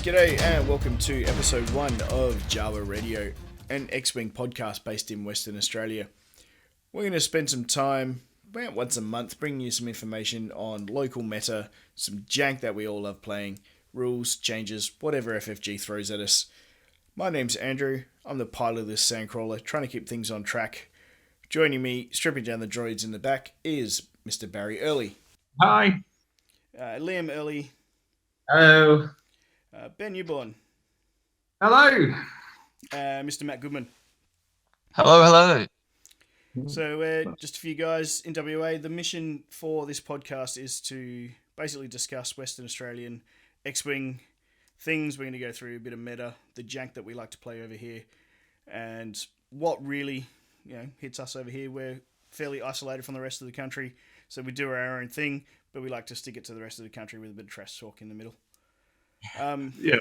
G'day and welcome to episode 1 of JAWA Radio, an X-Wing podcast based in Western Australia. We're going to spend some time, about once a month, bringing you some information on local meta, some jank that we all love playing, rules, changes, whatever FFG throws at us. My name's Andrew, I'm the pilot of this sandcrawler, trying to keep things on track. Joining me, stripping down the droids in the back, is Mr. Barry Early. Hi. Liam Early. Hello. Ben Newborn. Hello. Mr. Matt Goodman. Hello. So, just a few guys in WA. The mission for this podcast is to basically discuss Western Australian X-Wing things. We're going to go through a bit of meta, the jank that we like to play over here, and what really, hits us over here. We're fairly isolated from the rest of the country, so we do our own thing, but we like to stick it to the rest of the country with a bit of trash talk in the middle. Yeah,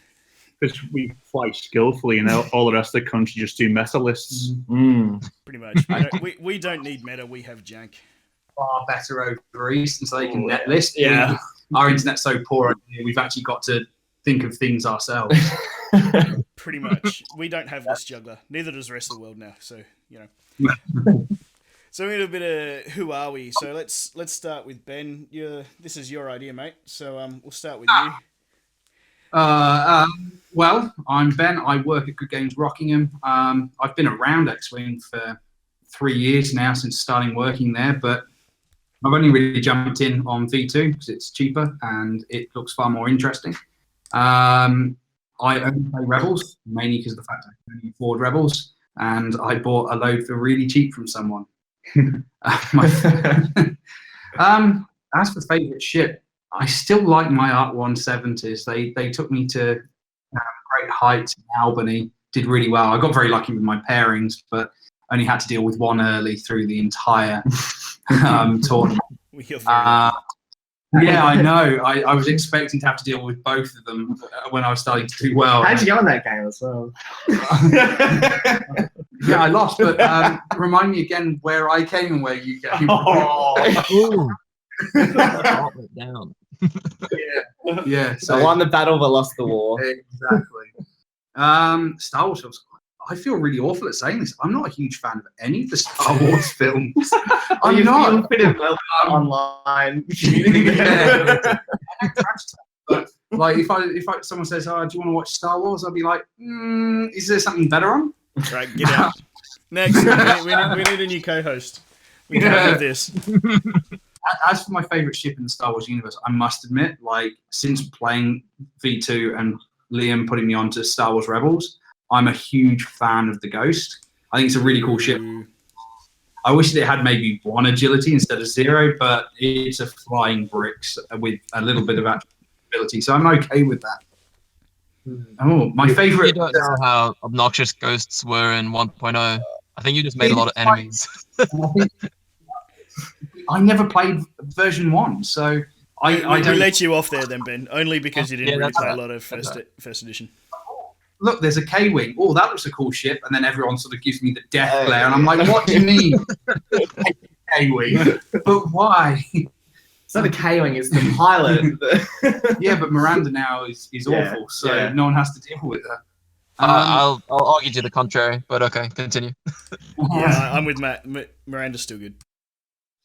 because we fly skillfully, and all the rest of the country just do meta lists. Pretty much. We don't need meta. We have jank. Far better over East, so they can net list. Yeah. Our internet's so poor, we've actually got to think of things ourselves. Pretty much. We don't have list juggler. Neither does the rest of the world now. So, So we need a bit of who are we? So let's start with Ben. This is your idea, mate. So we'll start with you. Well, I'm Ben. I work at Good Games Rockingham. I've been around X-Wing for 3 years now since starting working there, but I've only really jumped in on V2 because it's cheaper and it looks far more interesting. I only play Rebels, mainly because of the fact I can only afford Rebels, and I bought a load for really cheap from someone. As for favourite ship, I still like my Art 170s. They took me to great heights in Albany, did really well. I got very lucky with my pairings, but only had to deal with one early through the entire tournament. Yeah, I know. I was expecting to have to deal with both of them when I was starting to do well. How'd you go in that game as well? Yeah, I lost, but remind me again where I came and where you came. Down. Yeah. So I won the battle but lost the war. Exactly. Star Wars films. I feel really awful at saying this. I'm not a huge fan of any of the Star Wars films. I'm not. Fit in well online. Yeah. But like, if someone says, "Oh, do you want to watch Star Wars?" I'll be like, "Is there something better on?" Right, get out. Next, we need a new co-host. We can't have this. As for my favourite ship in the Star Wars universe, I must admit, like, since playing V2 and Liam putting me onto Star Wars Rebels, I'm a huge fan of the Ghost. I think it's a really cool ship. I wish it had maybe 1 agility instead of 0, but it's a flying bricks with a little bit of ability, so I'm okay with that. Oh, my favourite... You don't know how obnoxious ghosts were in 1.0. I think you just made a lot of enemies. I never played version 1, so I don't... We let you off there then, Ben, only because you didn't really play a lot of first edition. Look, there's a K-Wing. Oh, that looks a cool ship. And then everyone sort of gives me the death glare, and I'm like, what do you mean? K-Wing? But why? It's not a K-Wing, it's the pilot. Yeah, but Miranda now is awful, so no one has to deal with her. I'll argue to the contrary, but okay, continue. Yeah, I'm with Matt. Miranda's still good.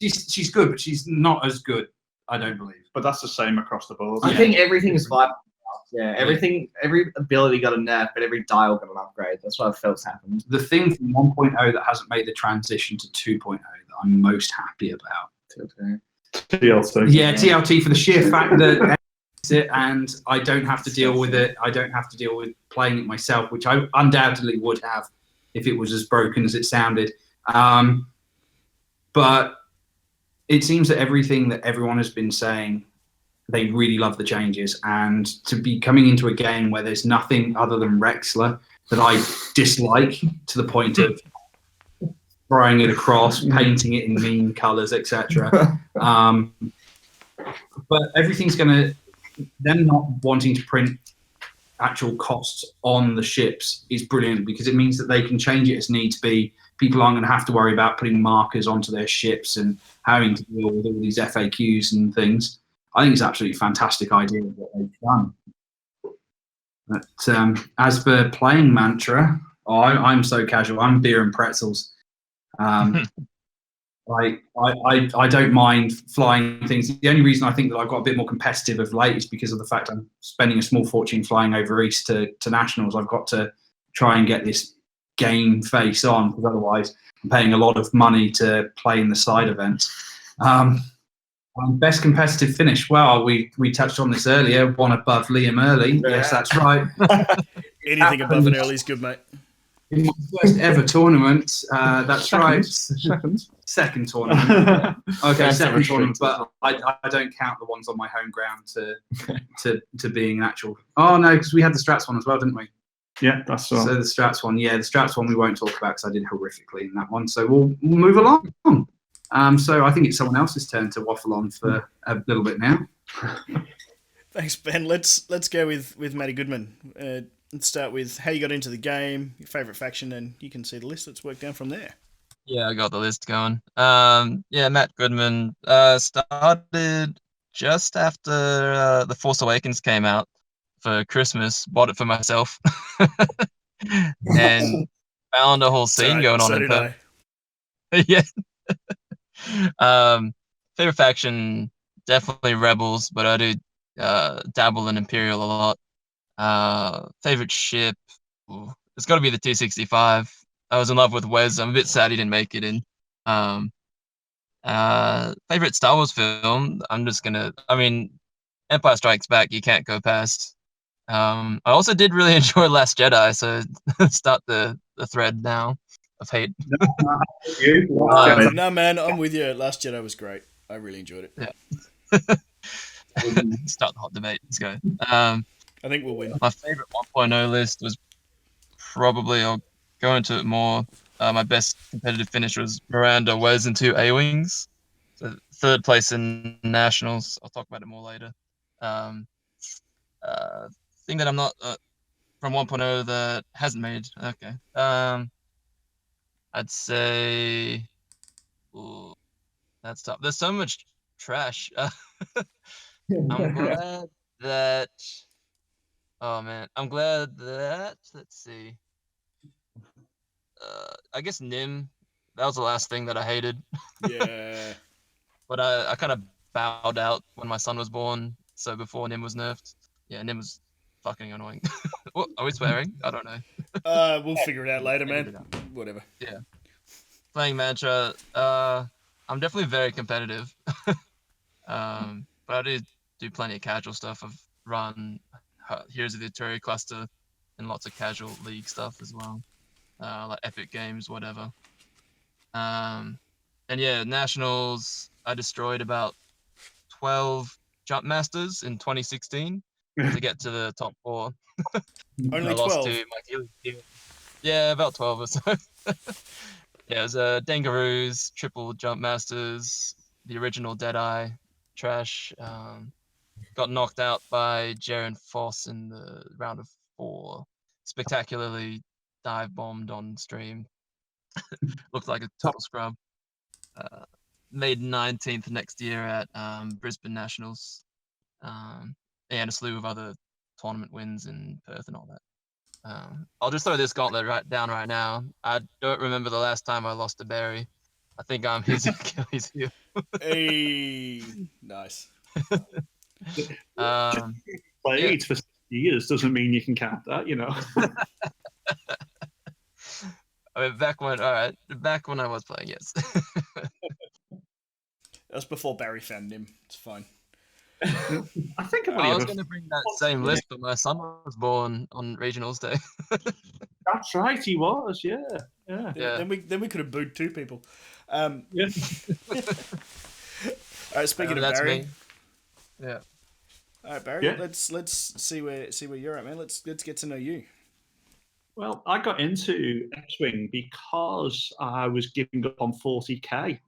She's good, but she's not as good, I don't believe. But that's the same across the board. I think everything is vital. Yeah, every ability got a nerf, but every dial got an upgrade. That's what I felt happened. The thing from 1.0 that hasn't made the transition to 2.0 that I'm most happy about. TLT. Yeah, TLT for the sheer fact that it's it, and I don't have to deal with it. I don't have to deal with playing it myself, which I undoubtedly would have if it was as broken as it sounded. But it seems that everything that everyone has been saying, they really love the changes, and to be coming into a game where there's nothing other than Rexler that I dislike to the point of throwing it across, painting it in mean colours, etc. But everything's going to, them not wanting to print actual costs on the ships is brilliant, because it means that they can change it as needs be. People aren't going to have to worry about putting markers onto their ships and having to deal with all these FAQs and things. I think it's absolutely fantastic idea of what they've done. But as for playing Mantra, I'm so casual. I'm beer and pretzels. I don't mind flying things. The only reason I think that I've got a bit more competitive of late is because of the fact I'm spending a small fortune flying over east to nationals. I've got to try and get this game face on, because otherwise I'm paying a lot of money to play in the side events. Best competitive finish. Well, we touched on this earlier. One above Liam Early. Yes, that's right. Anything above an early is good, mate. In my first ever tournament. That's right. Second tournament. Okay, second tournament, but I don't count the ones on my home ground to being an actual. Oh no, because we had the Strats one as well, didn't we? Yeah, that's so. So the Strats one, the Strats one we won't talk about because I did horrifically in that one. So we'll move along. So I think it's someone else's turn to waffle on for a little bit now. Thanks, Ben. Let's go with Matty Goodman. Let's start with how you got into the game, your favourite faction, and you can see the list. Let's work down from there. Yeah, I got the list going. Matt Goodman started just after The Force Awakens came out for Christmas. Bought it for myself, and found a whole scene going on in Perth. Yeah. Favorite faction, definitely Rebels, but I do dabble in Imperial a lot. Favorite ship, it's got to be the 265. I was in love with Wes. I'm a bit sad he didn't make it in. Favorite Star Wars film, Empire Strikes Back, you can't go past. I also did really enjoy Last Jedi, so start the thread now of hate. No, man, I'm with you. Last Jedi was great. I really enjoyed it. Yeah. Start the hot debate. Let's go. I think we'll win. My favorite 1.0 list was probably, I'll go into it more. My best competitive finish was Miranda, Wes, and 2 A-Wings. So third place in Nationals. I'll talk about it more later. Thing that I'm not from 1.0 that hasn't made. Okay. I'd say that's tough. There's so much trash. I'm glad that. Oh man, I'm glad that. Let's see. I guess Nim. That was the last thing that I hated. Yeah. But I kind of bowed out when my son was born. So before Nim was nerfed. Yeah, Nim was fucking annoying. What, are we swearing? I don't know. We'll figure it out later, man. Whatever. Yeah. Playing Mantra. I'm definitely very competitive. But I do plenty of casual stuff. I've run Heroes of the Artillery Cluster and lots of casual league stuff as well. Like Epic Games, whatever. And yeah, Nationals, I destroyed about 12 Jump Masters in 2016 to get to the top 4. Only I lost 12? to Mike. Yeah, about 12 or so. Yeah, it was Dengaroos, triple Jump Masters, the original Deadeye, trash. Got knocked out by Jaren Foss in the round of 4. Spectacularly dive bombed on stream. Looked like a total scrub. Made 19th next year at Brisbane Nationals. And a slew of other tournament wins in Perth and all that. I'll just throw this gauntlet down right now. I don't remember the last time I lost to Barry. I think I'm his Achilles heel. Hey, nice. Played for years doesn't mean you can count that, you know. I mean, back when I was playing, yes. That's before Barry found him. It's fine. I think I was going to bring that same list, but my son was born on Regionals Day. That's right, he was. Yeah. Then we could have booed 2 people. Yeah. All right. Speaking of Barry. Me. Yeah. All right, Barry. Yeah. Let's see where you're at, man. Let's get to know you. Well, I got into X-Wing because I was giving up on 40k.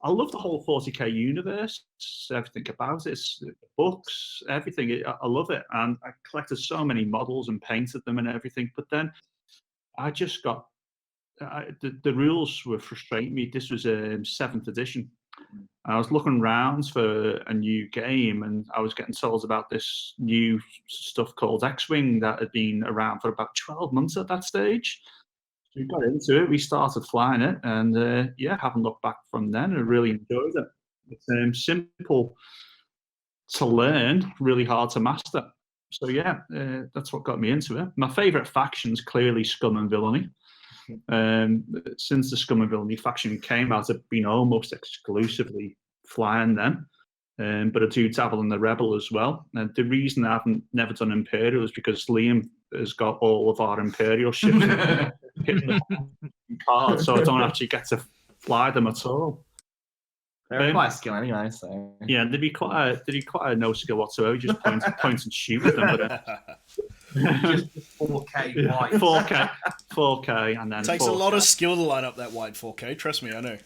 I love the whole 40k universe, everything about it, books, everything. I love it, and I collected so many models and painted them and everything. But then I just got the rules were frustrating me. This was 7th edition, I was looking around for a new game, and I was getting told about this new stuff called X-Wing that had been around for about 12 months at that stage. We got into it, we started flying it, and haven't looked back from then. I really enjoyed it. It's simple to learn, really hard to master. So that's what got me into it. My favourite faction's clearly Scum and Villainy. Since the Scum and Villainy faction came out, I've been almost exclusively flying them. But I do dabble in the Rebel as well. And the reason I haven't never done Imperial is because Liam has got all of our Imperial ships hitting the card, so I don't actually get to fly them at all. They're quite skill anyway, so yeah, they'd be quite a no skill whatsoever. Just point and shoot at them. But Just 4K white. 4K, and then It takes 4K. a lot of skill to line up that white 4K. Trust me, I know.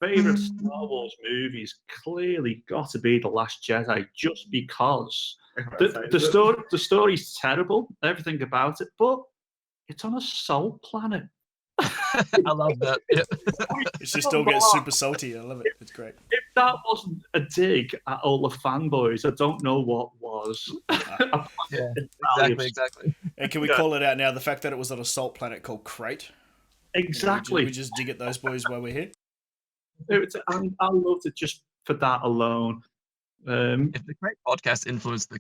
Favorite Star Wars movies clearly got to be The Last Jedi, just because the story's terrible, everything about it, but it's on a salt planet. I love that. Yeah. It just still gets super salty. I love it. It's great. If that wasn't a dig at all the fanboys, I don't know what was. Yeah, exactly. And can we call it out now? The fact that it was on a salt planet called Crate. Exactly. We just dig at those boys while we're here. I loved it just for that alone. If the Great Podcast influenced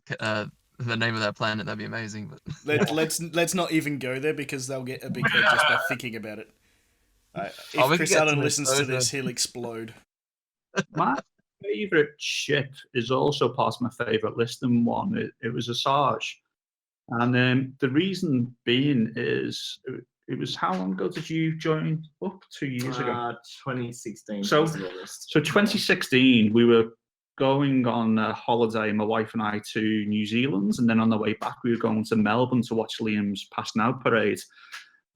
the name of that planet, that'd be amazing. But let's not even go there, because they'll get a big head just by thinking about it. If we can Chris get Allen to listens to those, this, he'll explode. My favourite ship is also part of my favourite list, and one. It was Asajj. And the reason being is, it was, how long ago did you join up? 2 years ago? 2016. So 2016, we were going on a holiday, my wife and I, to New Zealand, and then on the way back we were going to Melbourne to watch Liam's passing out parade,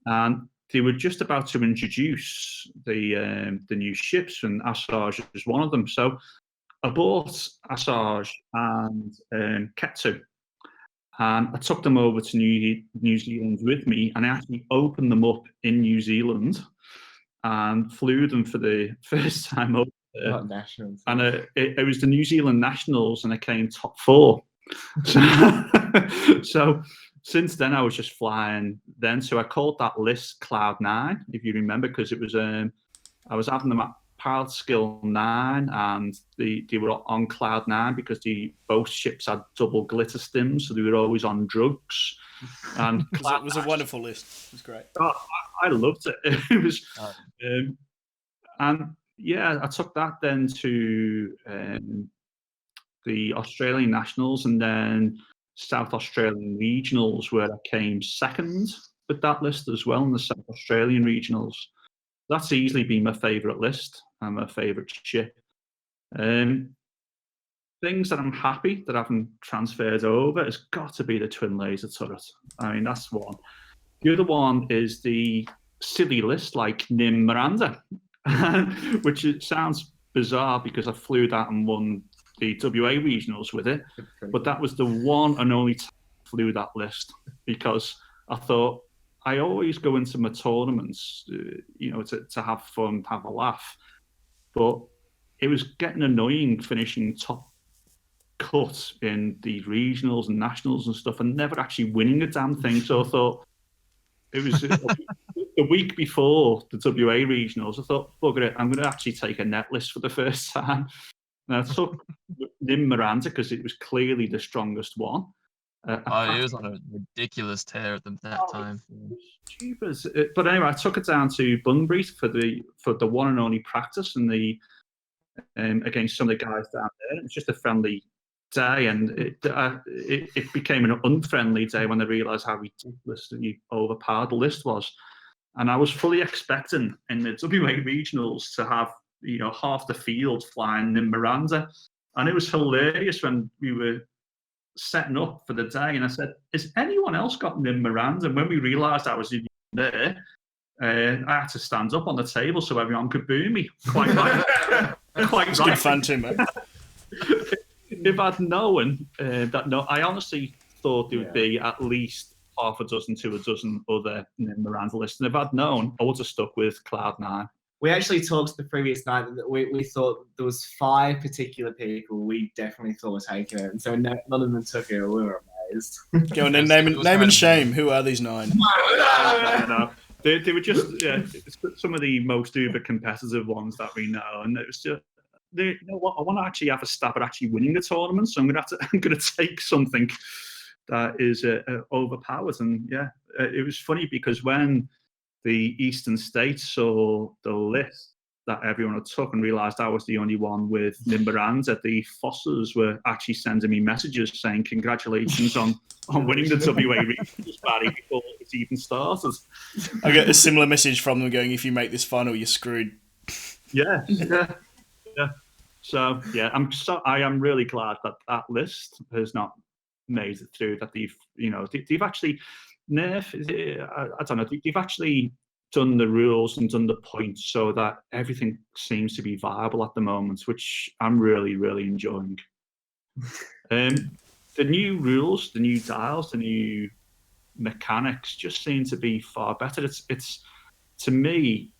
and they were just about to introduce the new ships, and Asajj was one of them. So I bought Asajj and Ketsu, and I took them over to New Zealand with me, and I actually opened them up in New Zealand and flew them for the first time over. Nationals. And it was the New Zealand Nationals, and I came top 4. So since then, I was just flying then. So I called that list Cloud 9, if you remember, because it was I was having them at Pilot Skill 9, and they were on Cloud 9 because both ships had double glitter stims, so they were always on drugs. And It was a wonderful list. It was great. Oh, I loved it. It was, and yeah, I took that then to the Australian Nationals, and then South Australian Regionals, where I came second with that list as well in the South Australian Regionals. That's easily been my favourite list and my favourite ship. Things that I'm happy that I haven't transferred over has got to be the twin laser turret. I mean, that's one. The other one is the silly list like Nim Miranda, which it sounds bizarre because I flew that and won the WA regionals with it. But that was the one and only time I flew that list, because I thought, I always go into my tournaments, to have fun, have a laugh. But it was getting annoying finishing top cut in the regionals and nationals and stuff, and never actually winning a damn thing. So I thought, it was the week before the WA regionals, I thought, bugger it, I'm going to actually take a net list for the first time. And I took Nim Miranda because it was clearly the strongest one. It was on a ridiculous tear at that time. Jeepers. But anyway, I took it down to Bunbury for the one and only practice, and the against some of the guys down there. It was just a friendly day, and it became an unfriendly day when I realised how ridiculously overpowered the list was. And I was fully expecting in the WA regionals to have half the field flying Nim Miranda, and it was hilarious when we were setting up for the day, and I said, "Has anyone else got Nim Miranda?" And when we realised I was in there, I had to stand up on the table so everyone could boo me. Quite right. Quite It's right. good fun too, mate. If I'd known I honestly thought there would be at least half a dozen to a dozen other Nim Miranda lists, and if I'd known, I would have stuck with Cloud 9. we actually talked the previous night that we thought there was 5 particular people we definitely thought were taking it, and so none of them took it. We were amazed. Go on then, name and shame. Who are these 9? No. They were just some of the most uber competitive ones that we know, and it was just. You know what? I want to actually have a stab at actually winning the tournament, so I'm going to take something that is overpowered. And yeah, it was funny because when the Eastern States saw the list that everyone had took and realised I was the only one with Nimbarans, that the Fossers were actually sending me messages saying congratulations on winning the WA regionals, Barry, before it even started. I get a similar message from them going, if you make this final, you're screwed. Yeah. So yeah, I am really glad that list has not made it through. That they've actually I don't know. They've actually done the rules and done the points so that everything seems to be viable at the moment, which I'm really, really enjoying. The new rules, the new dials, the new mechanics just seem to be far better. It's to me.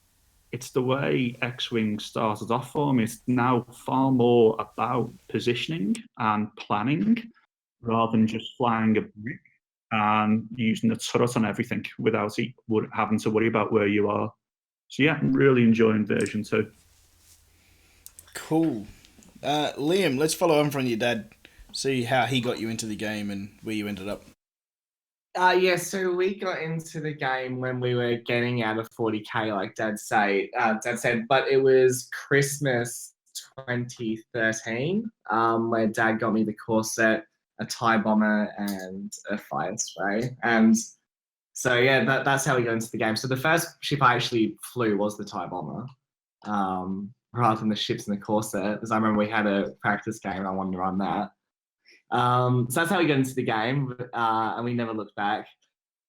It's the way X-Wing started off for me. It's now far more about positioning and planning rather than just flying a brick and using the turret on everything without having to worry about where you are. So yeah, I'm really enjoying version 2. Cool. Liam, let's follow on from your dad. See how he got you into the game and where you ended up. Yeah, so we got into the game when we were getting out of 40k, like Dad said, but it was Christmas 2013, where Dad got me the core set, a TIE bomber, and a fire spray. And so, yeah, that's how we got into the game. So the first ship I actually flew was the TIE bomber, rather than the ships in the core set, because I remember we had a practice game and I wanted to run that. So that's how we got into the game, and we never looked back,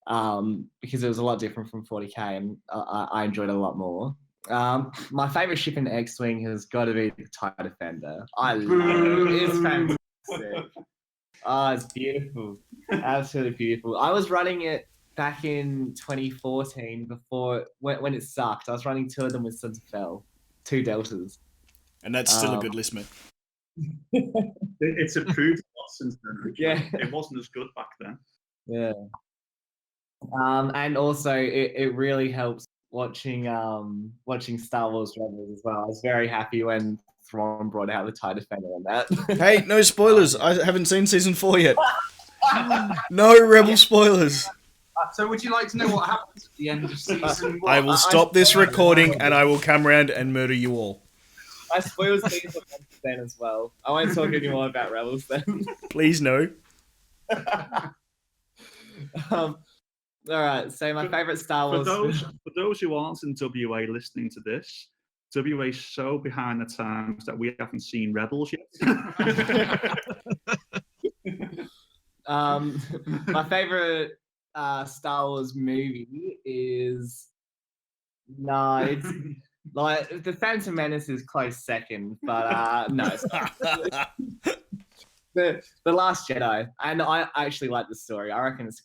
because it was a lot different from 40k, and I enjoyed it a lot more. My favourite ship in X-Wing has got to be the TIE Defender. I love it. It's fantastic. Oh, it's beautiful. Absolutely beautiful. I was running it back in 2014 when it sucked. I was running 2 of them with Sons of Fel, 2 Deltas. And that's still a good list, mate. It's improved a lot since then. Yeah. It wasn't as good back then. Yeah. And also it really helps watching Star Wars Rebels as well. I was very happy when Thrawn brought out the TIE Defender on that. Hey, no spoilers. I haven't seen season 4 yet. No Rebel spoilers. So would you like to know what happens at the end of season 1? I will stop this recording and I will come around and murder you all. I spoiled season 1 then as well. I won't talk anymore about Rebels then. Please no. All right, so my favourite Star Wars. For those who aren't in WA listening to this, WA's so behind the times that we haven't seen Rebels yet. My favourite Star Wars movie is it's like The Phantom Menace is close second, but no, it's not. The Last Jedi, and I actually like the story. I reckon it's a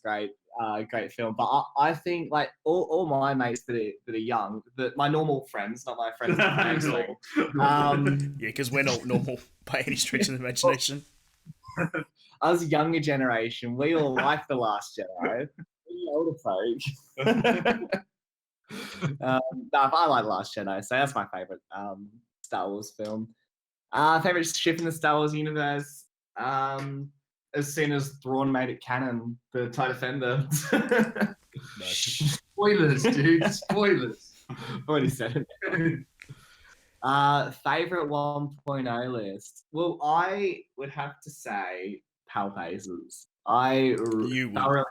great film. But I think like all my mates that are young, my normal friends, not my friends. Yeah, because we're not normal by any stretch of the imagination. Us younger generation, we all like The Last Jedi. We older folk. I like The Last Jedi, so that's my favorite Star Wars film. Favorite ship in the Star Wars universe. As soon as Thrawn made it canon, the TIE Defender. Spoilers, dude. Spoilers. Already said it. Favorite 1.0 list. Well, I would have to say Pal Paces. I thoroughly enjoyed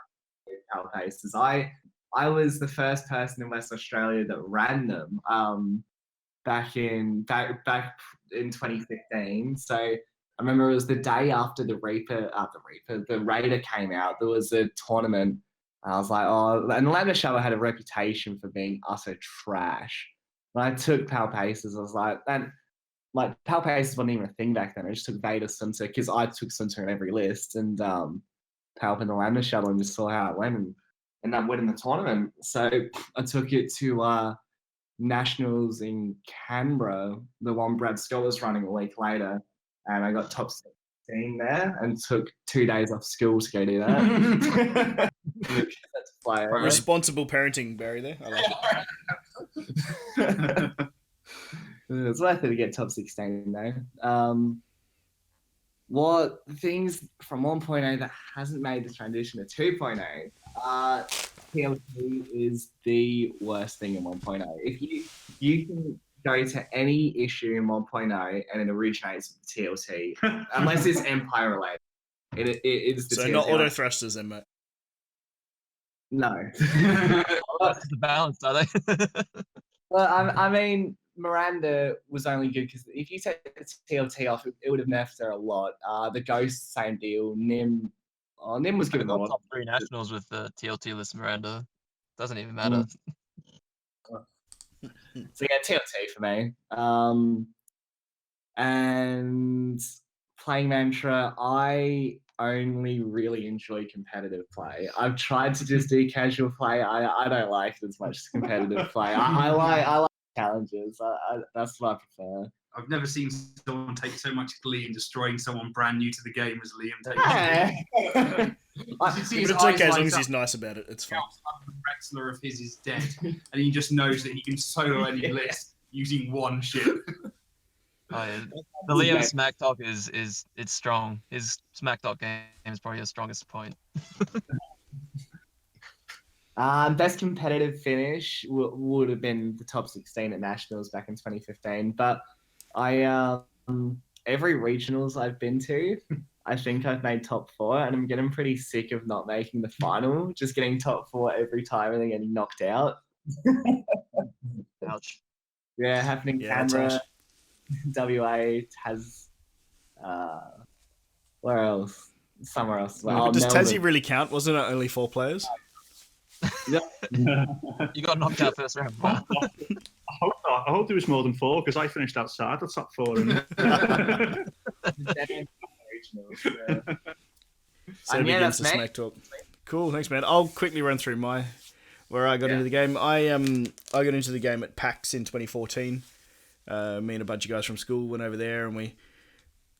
Pal Paces. I was the first person in Western Australia that ran them back in 2015. So I remember it was the day after the Raider came out. There was a tournament. And I was like, oh, and Lando Shower had a reputation for being utter trash. When I took Pal Paces, I was like, Pal Paces wasn't even a thing back then. I just took Vader, Sunter, because I took Sunter in every list, and Palp in the Lando Shuttle, and just saw how it went, and ended up winning the tournament. So I took it to nationals in Canberra, the one Brad Scott was running a week later, and I got top 16 there and took 2 days off school to go do that. That's fly over. Responsible parenting, Barry. There, I like it. It's worth it to get top 16 though. What things from 1.0 that hasn't made the transition to 2.0? TLT is the worst thing in 1.0. If you can go to any issue in 1.0 and it originates with TLT, unless it's Empire related. It is the So TLT. not auto thrusters, then, mate. No. That's the balance, are they? Well, I mean, Miranda was only good because if you take the TLT off, it would have nerfed her a lot. The Ghost, same deal. Nim was I given got more. top 3 nationals with the TLT list Miranda. Doesn't even matter. So yeah, TLT for me. And playing Mantra, I only really enjoy competitive play. I've tried to just do casual play. I don't like it as much as competitive play. I like challenges. That's what I prefer. I've never seen someone take so much glee in destroying someone brand new to the game as Liam takes. I You see But his it's eyes okay as long light as up. he's nice about it. It's fine. The wrestler of his is dead, and he just knows that he can solo any list using one ship. Oh, yeah. The Liam smack talk is it's strong. His smack talk game is probably his strongest point. Best competitive finish would have been the top 16 at nationals back in 2015. But I every regionals I've been to, I think I've made top 4, and I'm getting pretty sick of not making the final. Just getting top 4 every time and then getting knocked out. Ouch. Yeah, happening Yeah, that's Canberra, harsh. WA, where else? Somewhere else. Well, Does Melbourne. Tassie really count? Wasn't it only 4 players? You got knocked out first round. Wow. I hope there was more than 4 because I finished outside the top 4. So And yeah, begins that's the me. smack talk. Cool, thanks, man. I'll quickly run through where I got into the game. I got into the game at PAX in 2014. Me and a bunch of guys from school went over there and we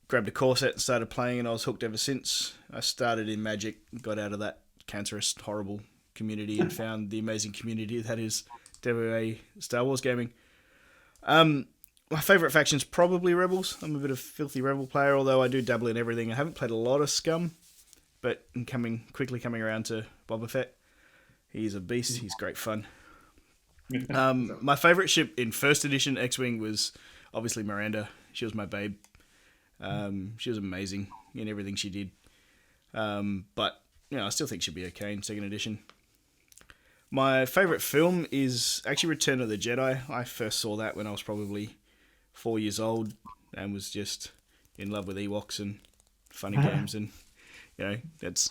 grabbed a core set and started playing, and I was hooked ever since. I started in Magic, got out of that cancerous, horrible community and found the amazing community that is WA Star Wars gaming. My favourite faction's probably Rebels. I'm a bit of a filthy Rebel player, although I do dabble in everything. I haven't played a lot of Scum, but quickly coming around to Boba Fett. He's a beast. He's great fun. My favourite ship in first edition X-Wing was obviously Miranda. She was my babe. She was amazing in everything she did. But I still think she'll be okay in second edition. My favourite film is actually Return of the Jedi. I first saw that when I was probably 4 years old and was just in love with Ewoks and funny games, and that's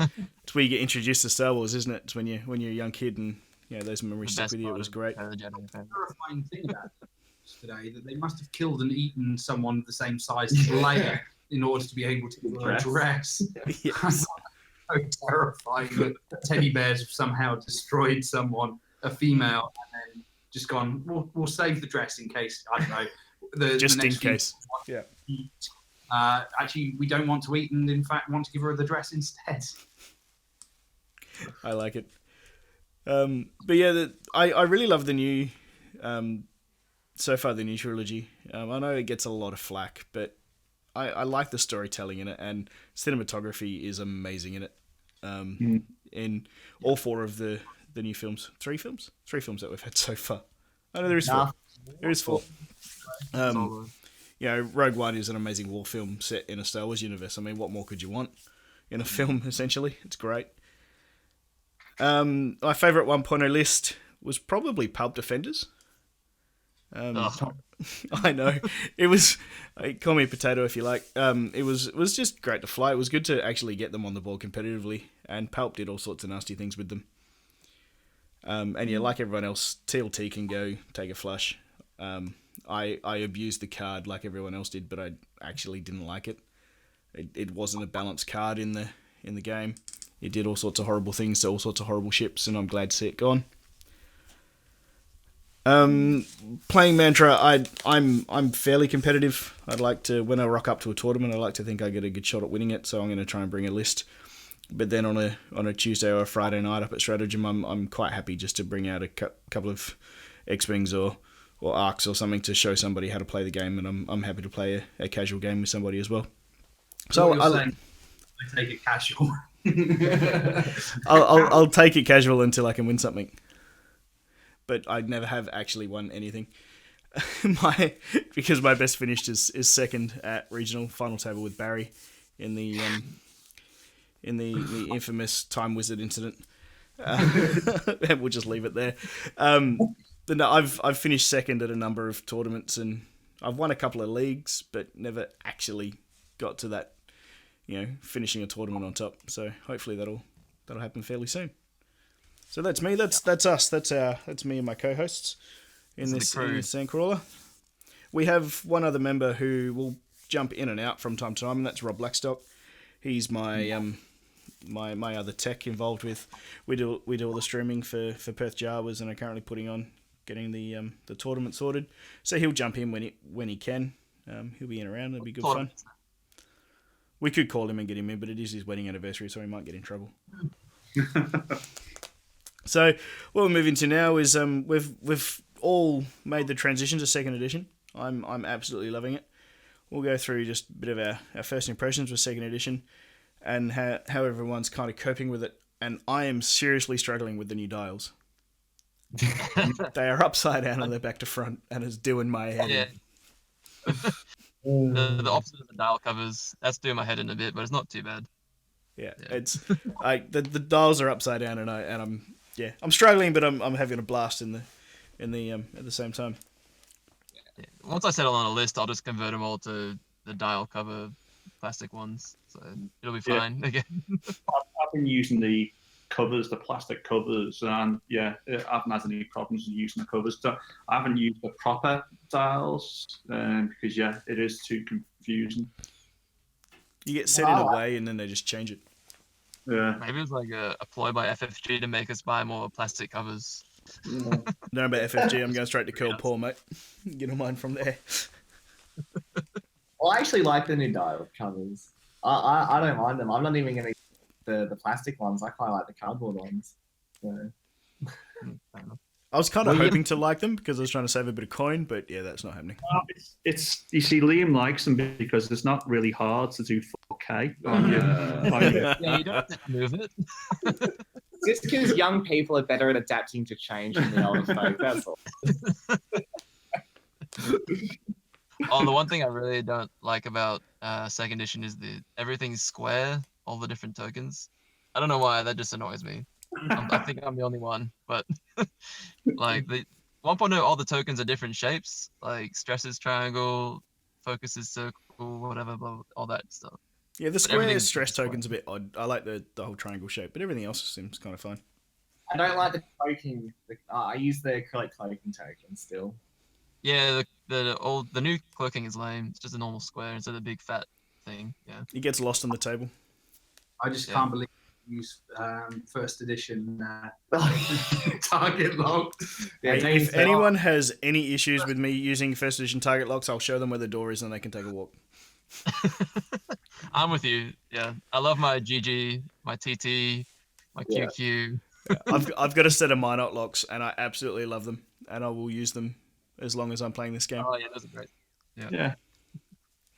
where you get introduced to Star Wars, isn't it? It's when you're a young kid and those memories stick with you. It was great. The terrifying thing about it today that they must have killed and eaten someone the same size as Leia in order to be able to give her a dress. Yes. So terrifying that teddy bears have somehow destroyed someone, a female, and then just gone, we'll save the dress in case, I don't know. Just the in next case. few Yeah. eat. Actually, we don't want to eat and in fact want to give her the dress instead. I like it. But yeah, I really love the new, so far the new trilogy. I know it gets a lot of flack, but I like the storytelling in it, and cinematography is amazing in it. In all 4 of the new films. 3 films? 3 films that we've had so far. Oh no, there is 4. There is 4. Rogue One is an amazing war film set in a Star Wars universe. I mean, what more could you want in a film, essentially? It's great. My favourite 1.0 list was probably Pulp Defenders. I know. It was, call me a potato if you like. It was just great to fly. It was good to actually get them on the board competitively, and Pulp did all sorts of nasty things with them. And yeah, like everyone else, TLT can go take a flush. I abused the card like everyone else did, but I actually didn't like it. It wasn't a balanced card in the game. It did all sorts of horrible things to all sorts of horrible ships, and I'm glad to see it gone. Playing Mantra, I'm fairly competitive. I'd like to, when I rock up to a tournament, I like to think I get a good shot at winning it. So I'm going to try and bring a list. But then on a Tuesday or a Friday night up at Stratagem, I'm quite happy just to bring out a couple of X-Wings or Arcs or something to show somebody how to play the game, and I'm happy to play a casual game with somebody as well. So I take it casual. I'll take it casual until I can win something. But I never have actually won anything. Because my best finish is second at regional final table with Barry in the infamous Time Wizard incident. We'll just leave it there. But no, I've finished second at a number of tournaments, and I've won a couple of leagues, but never actually got to that, finishing a tournament on top. So hopefully that'll happen fairly soon. So that's me. That's us. That's me and my co-hosts in this Sandcrawler. We have one other member who will jump in and out from time to time, and that's Rob Blackstock. He's my my other tech involved with. We do all the streaming for Perth JAWAs, and are currently getting the tournament sorted. So he'll jump in when he can. He'll be in around. It'll be good fun. We could call him and get him in, but it is his wedding anniversary, so he might get in trouble. So what we're moving to now is we've all made the transition to second edition. I'm absolutely loving it. We'll go through just a bit of our first impressions with second edition and how everyone's kind of coping with it. And I am seriously struggling with the new dials. They are upside down and they're back to front, and it's doing my head in. The opposite of the dial covers, that's doing my head in a bit, but it's not too bad. Yeah. It's the dials are upside down, and I'm struggling, but I'm having a blast in the at the same time. Yeah. Once I settle on a list, I'll just convert them all to the dial cover plastic ones, so it'll be fine again. I've been using the plastic covers, and I haven't had any problems with using the covers. So I haven't used the proper dials because it is too confusing. You get set in a way, and then they just change it. Yeah. Maybe it was like a ploy by FFG to make us buy more plastic covers. Know about FFG? I'm going straight to Curl Paul, mate. Get on mine from there. Well, I actually like the new dial covers. I don't mind them. I'm not even going to the plastic ones. I quite like the cardboard ones. So. I was kind of hoping to like them because I was trying to save a bit of coin, but that's not happening. It's you see, Liam likes them because it's not really hard to do 4K. Yeah, you don't have to move it. Just because young people are better at adapting to change than the older folk, that's all. The one thing I really don't like about second edition is everything's square, all the different tokens. I don't know why, that just annoys me. I think I'm the only one, but like the 1.0, all the tokens are different shapes, like stress is triangle, focus is circle, whatever, all that stuff. Yeah, the square stress token's a bit odd. I like the whole triangle shape, but everything else seems kind of fine. I don't like the cloaking. I use the acrylic cloaking token still. Yeah, the new cloaking is lame. It's just a normal square instead of a big fat thing. Yeah, it gets lost on the table. I just can't believe you use first edition target lock. Yeah, if anyone has any issues with me using first edition target locks, I'll show them where the door is and they can take a walk. I'm with you. Yeah, I love my GG, my TT, my QQ. I've got a set of Minot locks and I absolutely love them, and I will use them as long as I'm playing this game. Oh yeah, those are great. Yeah.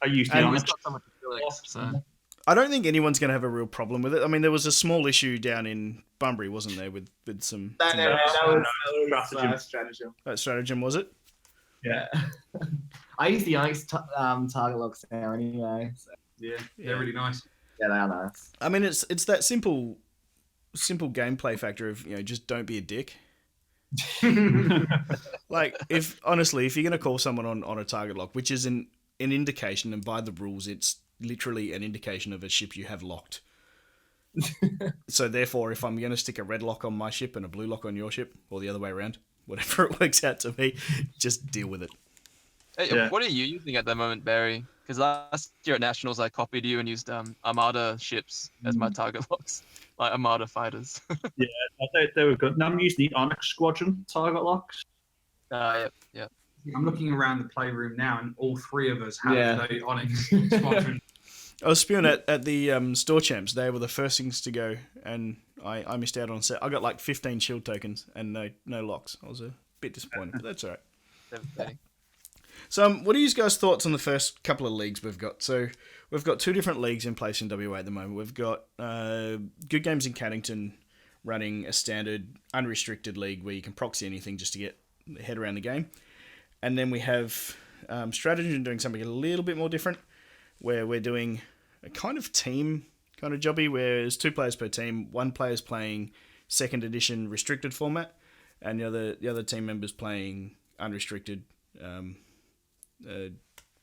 I used the It's got so much acrylics, so. I don't think anyone's going to have a real problem with it. I mean, there was a small issue down in Bunbury, wasn't there, with some... That was Stratagem. That Stratagem, was it? Yeah. I use the Onyx target locks now anyway. So. Yeah, they're really nice. Yeah, they are nice. I mean, it's that simple gameplay factor of, just don't be a dick. Like, if you're going to call someone on a target lock, which is an indication, and by the rules, it's literally an indication of a ship you have locked. So therefore, if I'm going to stick a red lock on my ship and a blue lock on your ship, or the other way around, whatever it works out to be, just deal with it. Hey, what are you using at the moment, Barry? Because last year at Nationals, I copied you and used Armada ships as my target locks, like Armada fighters. Yeah, they were good. Now I'm using the Onyx Squadron target locks. Yep. I'm looking around the playroom now, and all three of us have Yeah. the Onyx squadron. I was spewing at the store champs. They were the first things to go, and I missed out on set. I got like 15 shield tokens and no locks. I was a bit disappointed, but that's all right. Devastating. So, what are you guys' thoughts on the first couple of leagues we've got? So, we've got 2 different leagues in place in WA at the moment. We've got Good Games in Cannington running a standard unrestricted league where you can proxy anything just to get the head around the game. And then we have Strategy doing something a little bit more different, where we're doing a kind of team kind of jobby, where there's 2 players per team. One player's playing 2nd edition restricted format, and the other team member's playing unrestricted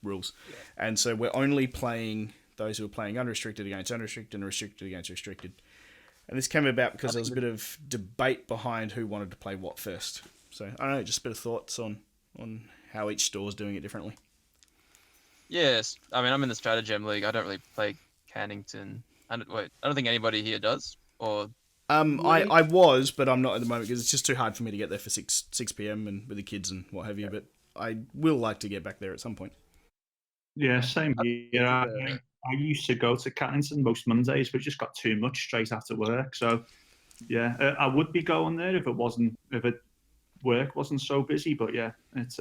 rules. Yeah. And so we're only playing those who are playing unrestricted against unrestricted and restricted against restricted. And this came about because there was a bit of debate behind who wanted to play what first. So, I don't know, just a bit of thoughts on how each store's doing it differently. Yes, I mean, I'm in the Stratagem League. I don't really play Cannington. I don't think anybody here does. Or I was, but I'm not at the moment because it's just too hard for me to get there for 6 p.m. and with the kids and what have you. But I will like to get back there at some point. Yeah, same here. I used to go to Cannington most Mondays, but just got too much straight after work. So, yeah, I would be going there if work wasn't so busy. But yeah, it's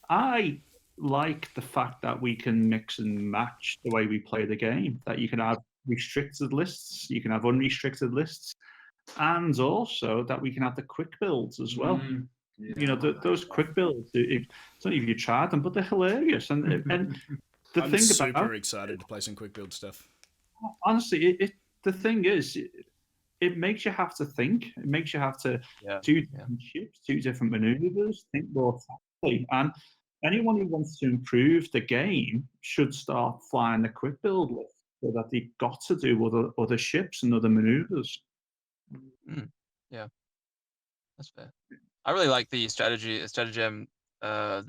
I like the fact that we can mix and match the way we play the game. That you can have restricted lists, you can have unrestricted lists, and also that we can have the quick builds as well. Yeah, you know, those quick builds. It's not even you tried them, but they're hilarious. And the I'm thing super about excited to play some quick build stuff. Honestly, the thing is, it makes you have to think. It makes you have to do different ships, do different maneuvers, think more tactically. And anyone who wants to improve the game should start flying the quick build list so that they've got to do other ships and other maneuvers. Yeah, that's fair. I really like the stratagem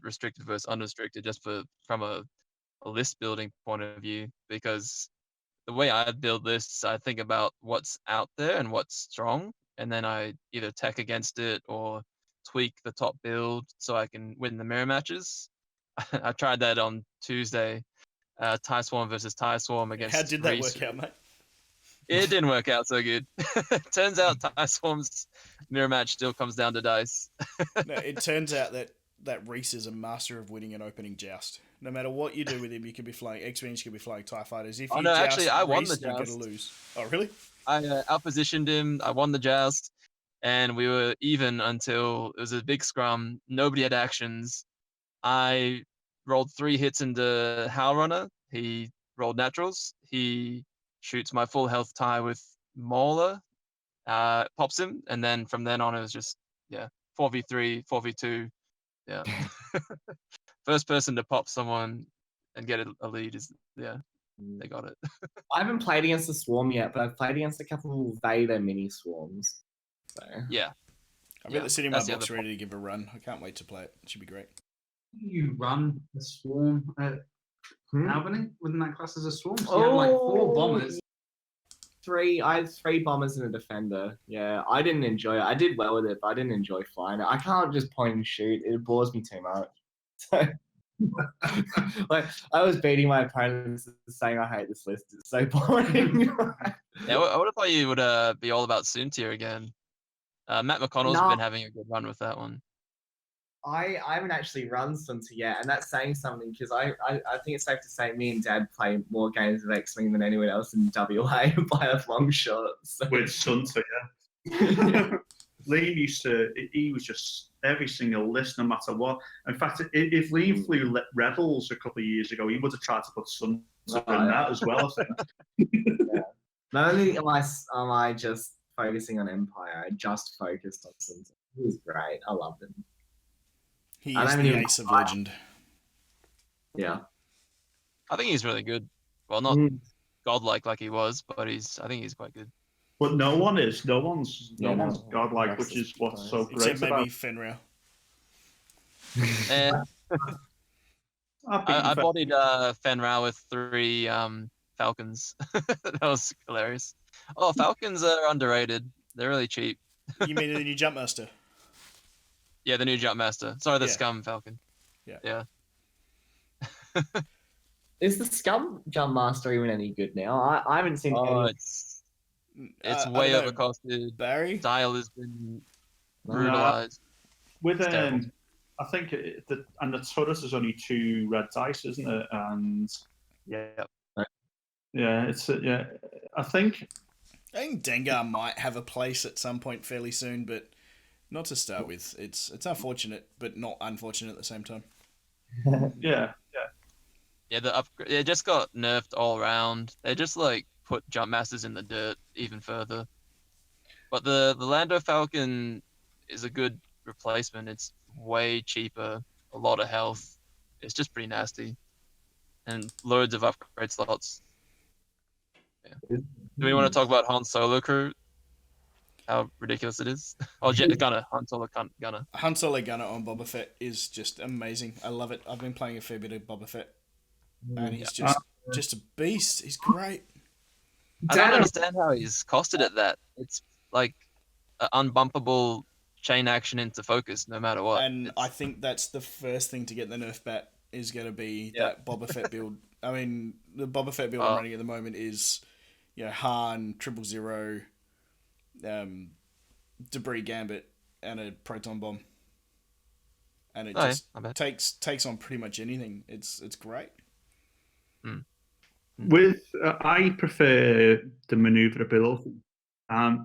restricted versus unrestricted, just from a list building point of view, because the way I build lists, I think about what's out there and what's strong, and then I either tech against it or tweak the top build so I can win the mirror matches. I tried that on Tuesday, TIE Swarm versus TIE Swarm against. How did that work out, mate? It didn't work out so good. Turns out TIE Swarm's mirror match still comes down to dice. No, it turns out that Reese is a master of winning an opening joust. No matter what you do with him, you could be flying X-Wings, you could be flying TIE Fighters. If you joust actually, I won Reese, the joust. You're going to lose. Oh, really? I outpositioned him. I won the joust, and we were even until it was a big scrum. Nobody had actions. I rolled 3 hits into Howl Runner. He rolled naturals. He shoots my full health TIE with Mauler, pops him, and then from then on it was just 4v3, 4v2. Yeah. First person to pop someone and get a lead is they got it. I haven't played against the Swarm yet, but I've played against a couple of Vader mini Swarms. So yeah. I've got the sitting in my box ready to give a run. I can't wait to play it. It should be great. You run the Swarm at Albany? Wouldn't that class as a Swarm? So you had like 4 bombers. I had 3 bombers and a defender. Yeah, I didn't enjoy it. I did well with it, but I didn't enjoy flying it. I can't just point and shoot. It bores me too much. So, like, I was beating my opponents saying I hate this list. It's so boring. Yeah, I would have thought you would be all about Soontier again. Matt McConnell's been having a good run with that one. I haven't actually run Sunta yet, and that's saying something because I think it's safe to say me and Dad play more games of X-Wing than anyone else in WA by a long shot. So. With Sunta, yeah. Liam he was just every single list, no matter what. In fact, if Liam flew Rebels a couple of years ago, he would have tried to put Sunta in that as well. Yeah. Not only am I just focusing on Empire, I just focused on Sunta. He was great. I loved him. He is the ace of legend. Yeah. I think he's really good. Well, not godlike like he was, but I think he's quite good. But no one's godlike, which is what's so great except maybe Fenrir. I bodied Fenrir with 3 Falcons. That was hilarious. Oh, Falcons are underrated. They're really cheap. You mean the new Jumpmaster? Yeah, the new Jump Master. Sorry, the Yeah. Scum Falcon. Yeah. Is the Scum Jump Master even any good now? I haven't seen Oh, any. it's I way don't know, overcosted. Barry. Style has been No. brutalized. With It's terrible. I think the turret is only 2 red dice, isn't it? And Yeah. yeah, it's I think I think Dengar might have a place at some point fairly soon, but not to start with. It's unfortunate, but not unfortunate at the same time. yeah. Yeah, the upgrade. It just got nerfed all around. They just like put Jump Masters in the dirt even further. But the Lando Falcon is a good replacement. It's way cheaper, a lot of health. It's just pretty nasty, and loads of upgrade slots. Yeah. Do we want to talk about Han Solo crew? How ridiculous it is. Oh, Gunner, Han Solo Gunner. Han Solo Gunner on Boba Fett is just amazing. I love it. I've been playing a fair bit of Boba Fett, and he's just a beast. He's great. I don't understand how he's costed at that. It's like an unbumpable chain action into focus, no matter what. And I think that's the first thing to get the nerf bat is going to be that Boba Fett build. I mean, the Boba Fett build I'm running at the moment is, Han, 000, Debris Gambit, and a proton bomb, and it takes on pretty much anything. It's great. With I prefer the maneuverability,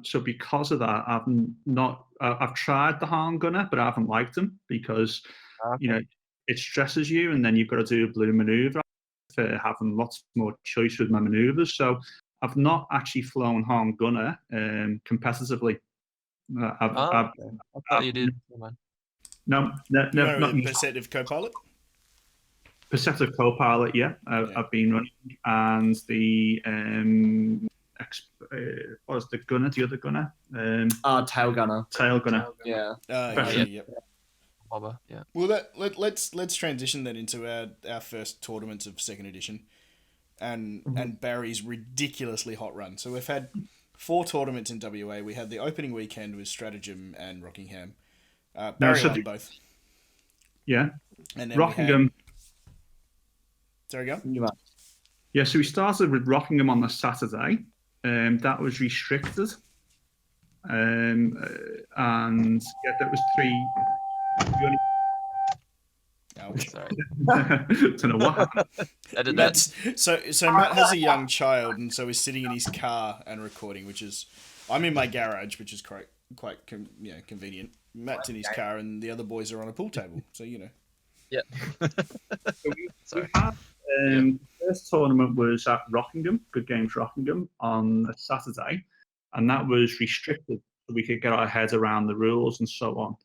so because of that, I've tried the Han Gunner, but I haven't liked them because it stresses you, and then you've got to do a blue maneuver. For having lots more choice with my maneuvers, so I've not actually flown Han Gunner competitively. I thought you did. No, not Perceptive Co-Pilot. Perceptive Co-Pilot, I've been running, and the what was the gunner? The other gunner? Tail Gunner. Tail Gunner. Yeah. Bobber, yeah. Well, let's transition that into our first tournaments of second edition, and Barry's ridiculously hot run. So we've had 4 tournaments in WA. We had the opening weekend with Stratagem and Rockingham. Barry won both. Yeah. And then Rockingham. Sorry, go. Yeah, so we started with Rockingham on the Saturday. That was restricted. And that was 3. Oh, sorry. Don't know what happened. So Matt has a young child, and so he's sitting in his car and recording, which is I'm in my garage, which is quite convenient. Matt's in his car, and the other boys are on a pool table, so Yeah. So we had the first tournament was at Rockingham, Good Games Rockingham, on a Saturday, and that was restricted so we could get our heads around the rules and so on.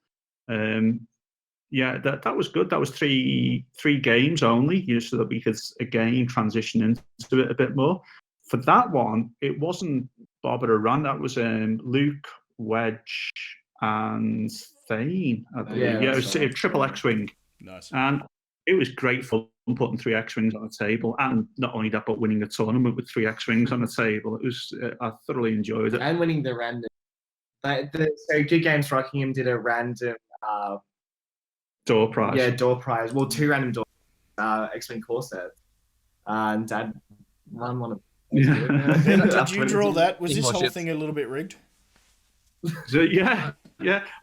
That was good. That was three games only, so that we could again transition into it a bit more. For that one, it wasn't Bobber or Rand. That was Luke, Wedge, and Thane. It was a triple X-wing. Nice. And it was great fun putting 3 X-wings on the table, and not only that, but winning a tournament with 3 X-wings on the table. It was I thoroughly enjoyed it. And winning the random. So Good Games Rockingham did a random door prize. Yeah, door prize. Well, 2 random door X-wing core sets. And Dad won one of. Did you draw that? Was this whole thing a little bit rigged? So, yeah.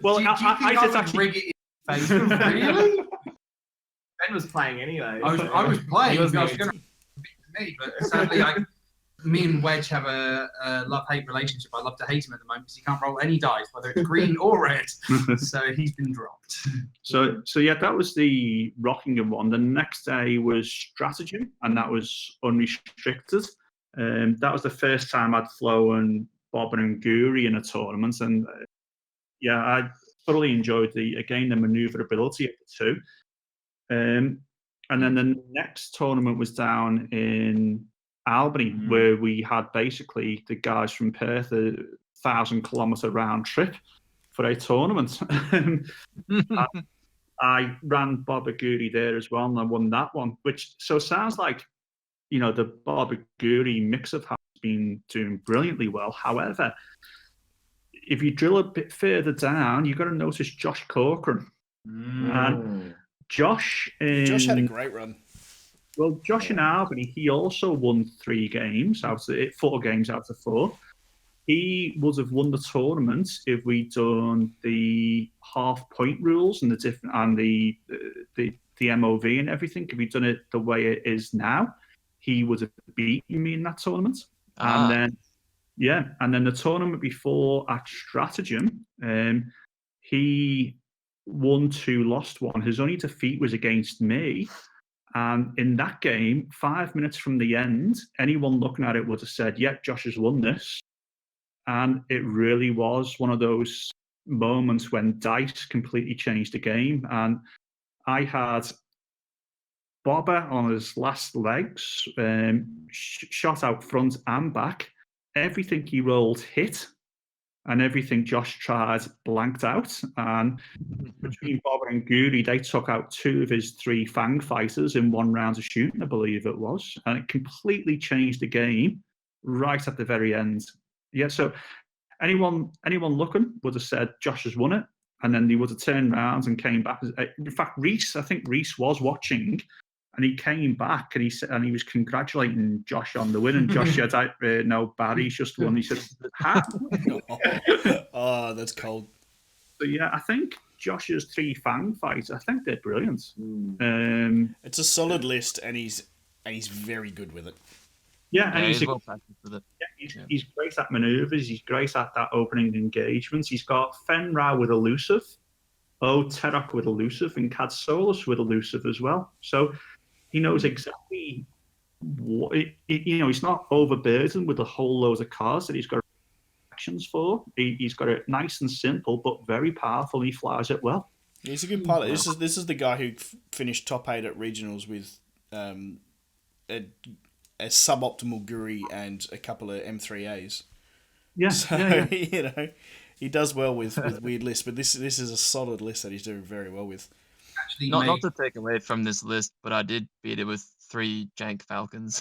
Well, I just actually rig it in face. Really? Ben was playing anyway. I was playing. I was going to to me, but sadly, me and Wedge have a love-hate relationship. I love to hate him at the moment because he can't roll any dice, whether it's green or red. So he's been dropped. So that was the Rockingham one. The next day was Stratagem, and that was unrestricted. That was the first time I'd flown Bobbin and Guri in a tournament, and I thoroughly enjoyed the maneuverability of the 2. And then the next tournament was down in Albany, where we had basically the guys from Perth 1,000-kilometre round trip for a tournament. I ran Bob Aguri there as well, and I won that one, which sounds like the Bob Aguri mix-up has been doing brilliantly well. However, if you drill a bit further down, you've got to notice Josh Corcoran. And Josh had a great run. Well, Josh in Albany, he also won 4 games out of 4. He would have won the tournament if we'd done the half-point rules and the MOV and everything. If we'd done it the way it is now, he would have beaten me in that tournament. And then the tournament before at Stratagem, he won 2, lost 1. His only defeat was against me. And in that game, 5 minutes from the end, anyone looking at it would have said, "Yep, Josh has won this." And it really was one of those moments when dice completely changed the game. And I had Bobber on his last legs, shot out front and back. Everything he rolled hit, and everything Josh tried blanked out. And between Bobber and Guri, they took out 2 of his 3 Fang fighters in 1 round of shooting, I believe it was. And it completely changed the game right at the very end. Yeah, so anyone looking would have said Josh has won it, and then they would have turned around and came back. In fact, I think Reese was watching, and he came back and he was congratulating Josh on the win. And Josh said, "No, Barry's just won." He said, "How?" Oh, that's cold. So yeah, I think Josh's 3 Fang fights, I think they're brilliant. It's a solid list, and he's very good with it. Yeah, and he's well practiced with it. Yeah, he's great at manoeuvres. He's great at that opening engagements. He's got Fenra with elusive, Terok with elusive, and Cad Solus with elusive as well. So he knows exactly what he's not overburdened with a whole load of cards that he's got actions for. He's got it nice and simple, but very powerful. He flies it well. He's a good pilot. This is the guy who finished top 8 at regionals with a suboptimal Guri and a couple of M3As. Yeah, so, he does well with weird lists, but this is a solid list that he's doing very well with. Actually, Not to take away from this list, but I did beat it with 3 Jank Falcons.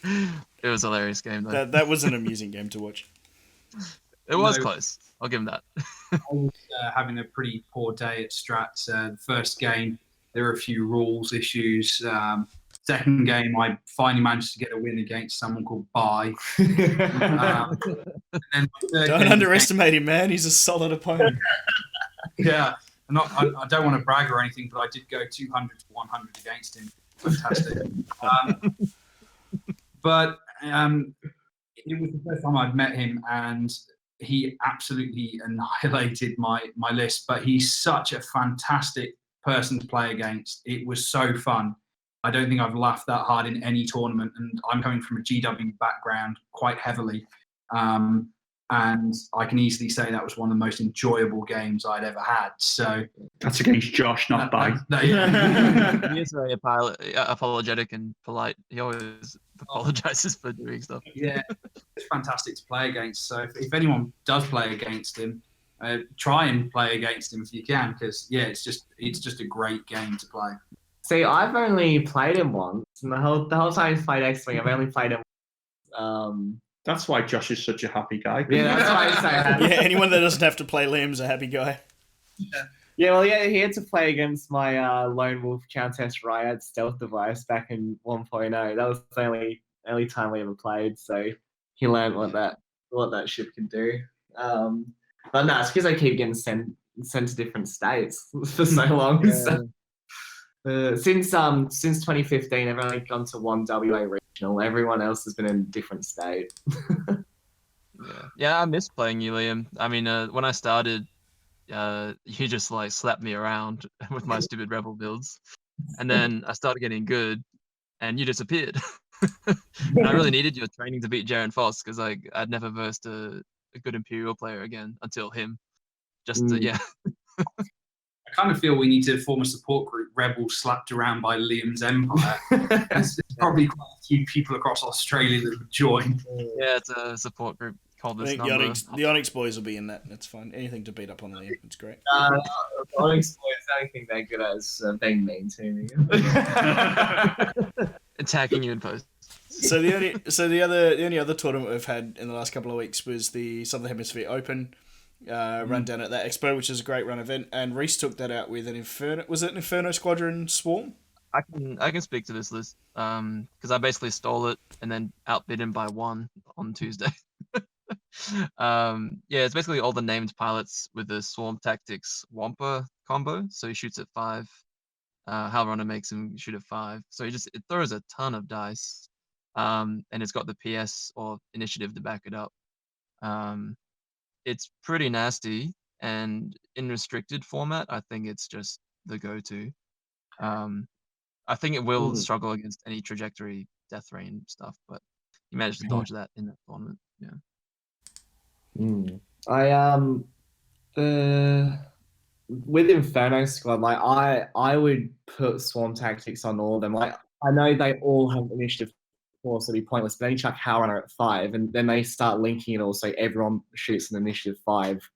It was a hilarious game, though. That was an amusing game to watch. It was close. I'll give him that. I was having a pretty poor day at Strats. The first game, there were a few rules issues. Second game, I finally managed to get a win against someone called Bai. Don't underestimate him, man. He's a solid opponent. Yeah. I don't want to brag or anything, but I did go 200 to 100 against him. Fantastic. But it was the first time I'd met him, and he absolutely annihilated my list. But he's such a fantastic person to play against. It was so fun. I don't think I've laughed that hard in any tournament, and I'm coming from a GW background quite heavily. And I can easily say that was one of the most enjoyable games I'd ever had. So that's against Josh, not Bai. He is very apologetic and polite. He always apologizes for doing stuff. Yeah, it's fantastic to play against. So if anyone does play against him, try and play against him if you can, because it's just a great game to play. See, I've only played him once, and the whole time he's played X-Wing, I've only played him. That's why Josh is such a happy guy. Yeah, that's why I say happy. Yeah, anyone that doesn't have to play Liam's a happy guy. He had to play against my Lone Wolf Countess Ryad stealth device back in 1.0. That was the only time we ever played, so he learned what that ship could do. But no, it's because I keep getting sent to different states for so long. Yeah. So, since 2015, I've only gone to 1 WA regional. Everyone else has been in a different state. Yeah, I miss playing you, Liam. I mean, when I started, you just like slapped me around with my stupid rebel builds, and then I started getting good, and you disappeared. And I really needed your training to beat Jaren Foss, because I'd never versed a good Imperial player again until him. I kind of feel we need to form a support group, Rebels slapped around by Liam's Empire. There's probably quite a few people across Australia that would join. Yeah, it's a support group called this I number. think the Onyx boys will be in that. That's fine. Anything to beat up on Liam. It's great. The Onyx boys, the only thing they're good at is being mean to me. Attacking you in post. So the only other tournament we've had in the last couple of weeks was the Southern Hemisphere Open. run down at that expo, which is a great run event. And Reese took that out with an Inferno. Was it an Inferno Squadron Swarm? I can speak to this list because I basically stole it and then outbid him by 1 on Tuesday. Yeah, it's basically all the named pilots with the Swarm Tactics Wampa combo. So he shoots at 5. Hal Runner makes him shoot at 5. So it throws a ton of dice. And it's got the PS or initiative to back it up. It's pretty nasty, and in restricted format, I think it's just the go-to. I think it will struggle against any trajectory death rain stuff, but he managed to dodge that in that tournament. Yeah. With Inferno Squad, like I would put Swarm Tactics on all of them. Like I know they all have initiative 4, so it'd be pointless. But then you chuck Hal Runner at 5, and then they start linking it all, so everyone shoots an initiative 5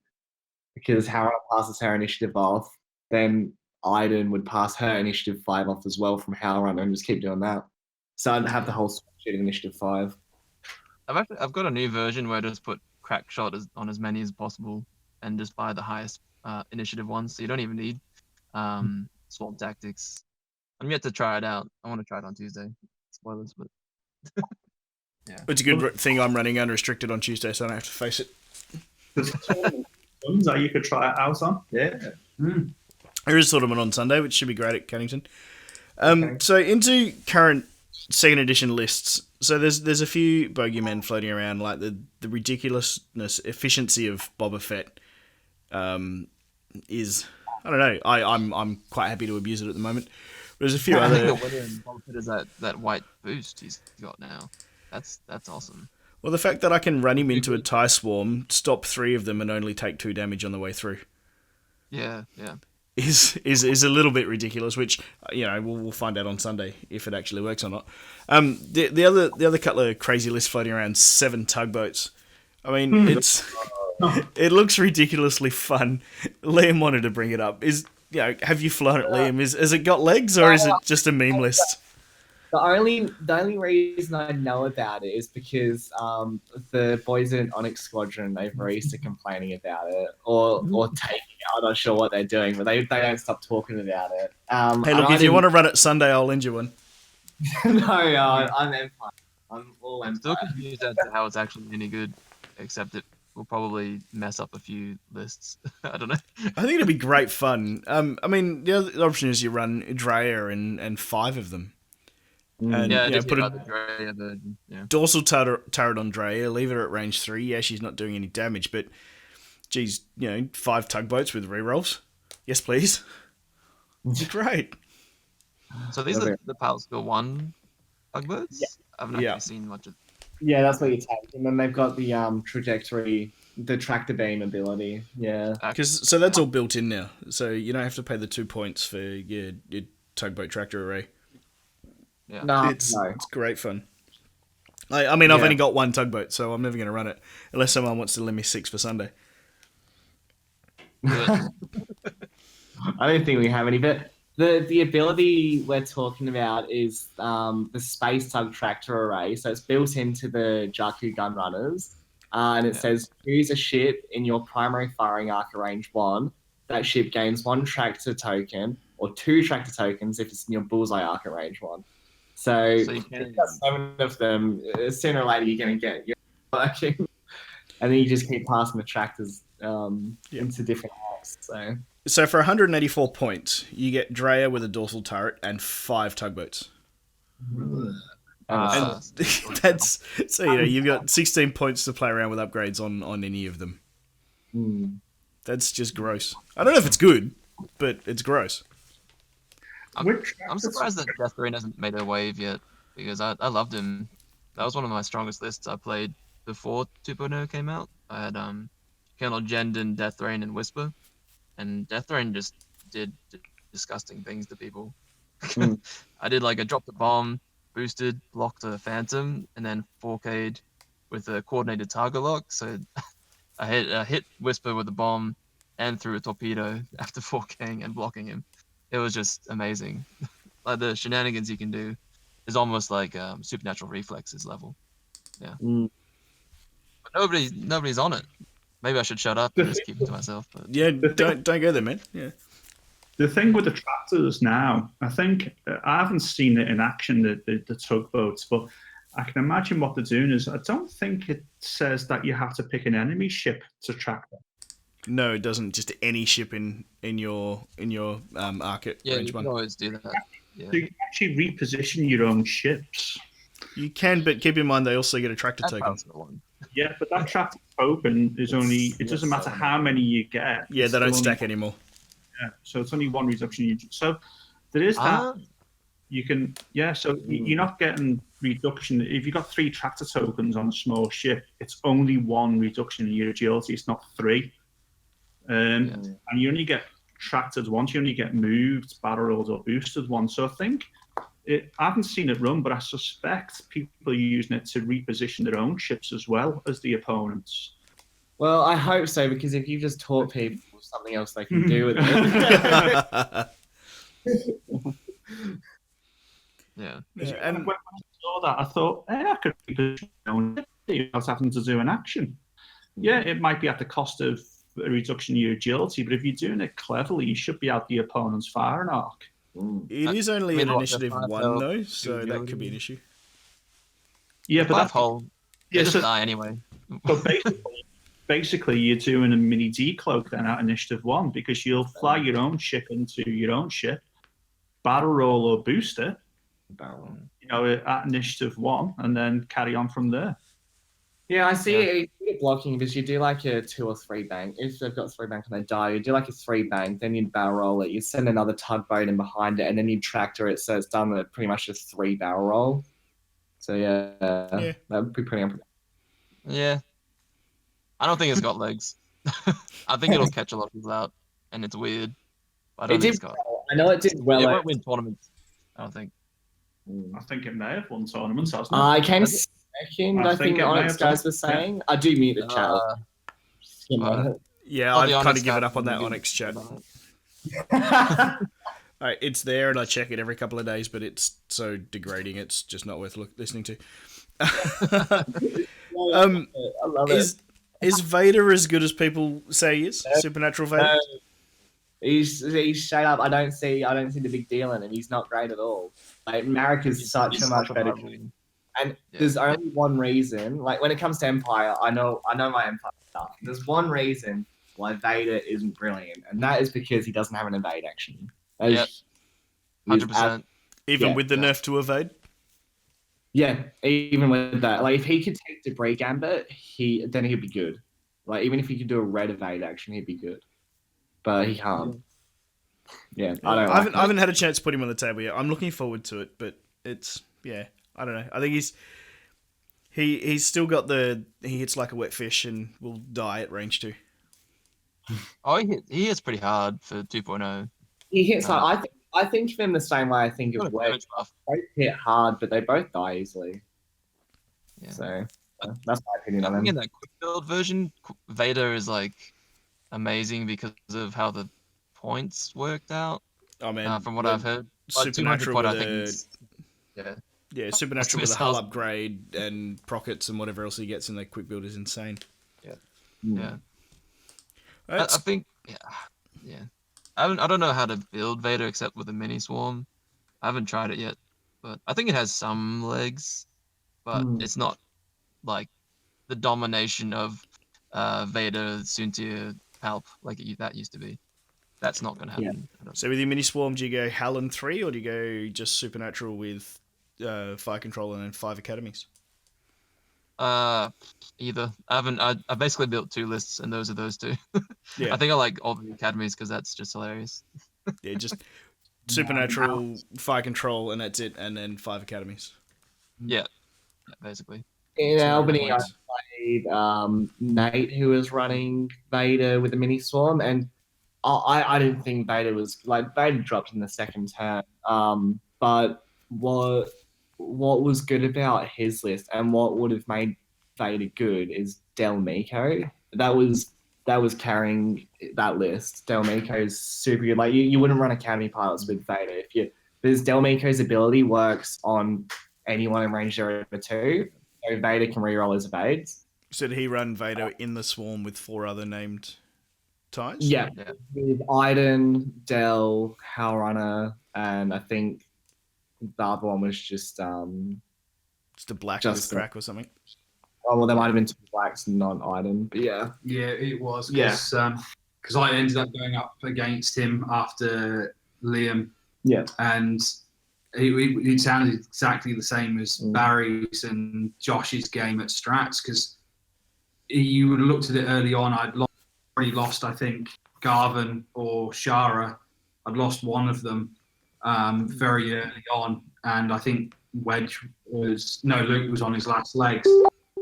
because Hal Runner passes her initiative off. Then Iden would pass her initiative 5 off as well from Hal Runner and just keep doing that. So I'd have the whole squad shooting initiative 5. I've got a new version where I just put crack shot on as many as possible and just buy the highest initiative ones, so you don't even need Swarm Tactics. I'm yet to try it out. I want to try it on Tuesday. Spoilers, but yeah. It's a good thing I'm running unrestricted on Tuesday, so I don't have to face it. That you could try it out on. Yeah. There is tournament on Sunday, which should be great at Cannington. So into current second edition lists. So there's a few bogeymen floating around, like the ridiculousness efficiency of Boba Fett is, I don't know. I'm quite happy to abuse it at the moment. There's a few I other. think the winner in Boba Fett is that white boost he's got now. That's awesome. Well, the fact that I can run him into a TIE swarm, stop 3 of them, and only take 2 damage on the way through. Yeah. Is a little bit ridiculous, which we'll find out on Sunday if it actually works or not. The other couple of crazy lists floating around, 7 tugboats. I mean, it looks ridiculously fun. Liam wanted to bring it up. Have you flown it, Liam? Has it got legs, or is it just a meme list? The only reason I know about it is because the boys in Onyx Squadron over Easter complaining about it or taking it. I'm not sure what they're doing, but they don't stop talking about it. Hey, look, if you want to run it Sunday, I'll lend you one. No, I'm Empire. I'm all I'm still Empire. confused as to how it's actually any good, except it will probably mess up a few lists. I don't know. I think it'd be great fun. I mean, the other option is you run Drea and 5 of them. And, put a the Drea version. Yeah. dorsal turret on Drea, leave her at range 3. Yeah, she's not doing any damage, but geez, 5 tugboats with rerolls. Yes, please. Great. So these are the Pal Skill 1 tugboats? Yeah. I haven't actually seen much of. Yeah, that's what you take. And then they've got the trajectory, the tractor beam ability. Yeah. So that's all built in now. So you don't have to pay the 2 points for your tugboat tractor array. Yeah. No, It's great fun. I mean, I've only got 1 tugboat, so I'm never going to run it unless someone wants to lend me 6 for Sunday. I don't think we have any, but the ability we're talking about is the Space Tug Tractor Array. So it's built into the Jakku gun runners, and it says choose a ship in your primary firing arc of range 1. That ship gains 1 tractor token or 2 tractor tokens if it's in your bullseye arc at range 1. So you if you've got 7 of them, sooner or later you're going to get your working, and then you just keep passing the tractors into different arcs. So for 184 points, you get Drea with a dorsal turret and 5 tugboats. And that's so you've got 16 points to play around with upgrades on any of them. That's just gross. I don't know if it's good, but it's gross. I'm surprised that Death Rain hasn't made a wave yet, because I loved him. That was one of my strongest lists I played before 2.0 came out. I had Colonel Jendon, Death Rain, and Whisper, and Death Rain just did disgusting things to people. I did like a drop the bomb, boosted, blocked a Phantom, and then 4K'd with a coordinated target lock. So I hit Whisper with a bomb and threw a torpedo after 4K'ing and blocking him. It was just amazing. Like the shenanigans you can do is almost like supernatural reflexes level. Yeah. But nobody's on it. Maybe I should shut up and just keep it to myself. But Yeah, don't go there, man. Yeah. The thing with the tractors now, I think I haven't seen it in action, the tugboats, but I can imagine what they're doing is I don't think it says that you have to pick an enemy ship to track them. No, it doesn't. Just any ship in your arcade yeah, range you can one. always do that. Yeah. So you can actually reposition your own ships. You can, but keep in mind they also get a tractor That's token. the one. Yeah, but that tractor token is only, it doesn't matter how many you get. Yeah, it's they don't still stack only, anymore. yeah, so it's only one reduction. So there is that. Ah, You can, yeah, so you're not getting reduction. If you've got 3 tractor tokens on a small ship, it's only 1 reduction in your agility. It's not 3. And you only get tractored once. You only get moved, barrel rolled, or boosted once. So I think, I haven't seen it run, but I suspect people are using it to reposition their own ships as well as the opponents. Well, I hope so, because if you just taught people something else they can do with it. yeah. And When I saw that, I thought, I could reposition my own ship without having to do an action. Yeah, it might be at the cost of a reduction in your agility, but if you're doing it cleverly, you should be out the opponent's firing arc. it is only I mean, an what, initiative the 1 5 though, so that agility? could be an issue. Yeah, but 5 that's hull. They yeah, just so, die anyway. so basically, you're doing a mini decloak then at initiative 1 because you'll fly your own ship into your own ship, barrel roll or booster, at initiative 1, and then carry on from there. Yeah, I see it blocking because you do like a 2 or 3 bank. If they've got 3 bank and they die, you do like a 3 bank, then you barrel roll it, you send another tugboat in behind it, and then you tractor it so it's done with pretty much a 3 barrel roll. So yeah, that would be pretty unpredictable. Yeah. I don't think it's got legs. I think it'll catch a lot of people out, and it's weird. But I don't think it's got. I know it did well. It won't win tournaments, I don't think. I think it may have won tournaments, hasn't it? I came second, I think it may Onyx have guys done. were saying. I do mute the chat. Yeah, Oh, the I've kind Onyx of given guy up on that didn't Onyx chat. Yeah. It's there and I check it every couple of days, but it's so degrading. It's just not worth listening to. I love it. Is Vader as good as people say he is? Supernatural Vader? He's straight up. I don't see the big deal in him. He's not great at all. Like Marek is such a much better. And there's only one reason. Like when it comes to Empire, I know my Empire stuff. There's one reason why Vader isn't brilliant, and that is because he doesn't have an evade action. Yep. 100%. Even with the nerf to evade? Yeah, even with that, like if he could take debris gambit, then he'd be good. Like even if he could do a red evade action, he'd be good. But he can't. Yeah, I haven't had a chance to put him on the table yet. I'm looking forward to it, but it's I don't know. I think he's still got he hits like a wet fish and will die at range 2. Oh, he hits pretty hard for 2.0. He hits like I think of him the same way I think of Wet. They both hit hard, but they both die easily. Yeah. So that's my opinion I on think him. in that quick build version, Vader is like amazing because of how the points worked out. Oh man, from what I've heard, like Supernatural point, with I think yeah, Supernatural with a hull upgrade and prockets and whatever else he gets in the quick build is insane. Yeah. I think I don't know how to build Vader except with a mini swarm. I haven't tried it yet, but I think it has some legs, but it's not like the domination of Vader, Soontir, Palp like that used to be. That's not going to happen. Yeah. So with your mini swarm, do you go Howland 3 or do you go just Supernatural with Fire Control and then 5 academies? Either. I basically built 2 lists, and those are those 2. Yeah. I think I like all the academies because that's just hilarious. Yeah, just Supernatural, Fire Control, and that's it, and then 5 academies. Yeah, basically. In Albany, I played Nate, who was running Vader with a mini swarm, and I didn't think Vader was like Vader dropped in the second turn. But what was good about his list and what would have made Vader good is Del Miko. That was carrying that list. Del Miko's super good. Like you wouldn't run Academy pilots with Vader because Del Miko's ability works on anyone in range 0 to 2. So Vader can reroll his evades. So did he run Vader in the swarm with 4 other named ties? Yeah, Yeah. with Iden, Dell, Howlrunner, and I think the other one was just Just a black Just with crack or something? oh well, there might have been 2 blacks, not Iden, but yeah. Yeah, it was. Yeah. Because I ended up going up against him after Liam, Yeah. and it sounded exactly the same as Mm. Barry's and Josh's game at Strats, because you would have looked at it early on. I'd already lost, I think, Garvin or Shara. I'd lost one of them very early on, and I think Luke was on his last legs,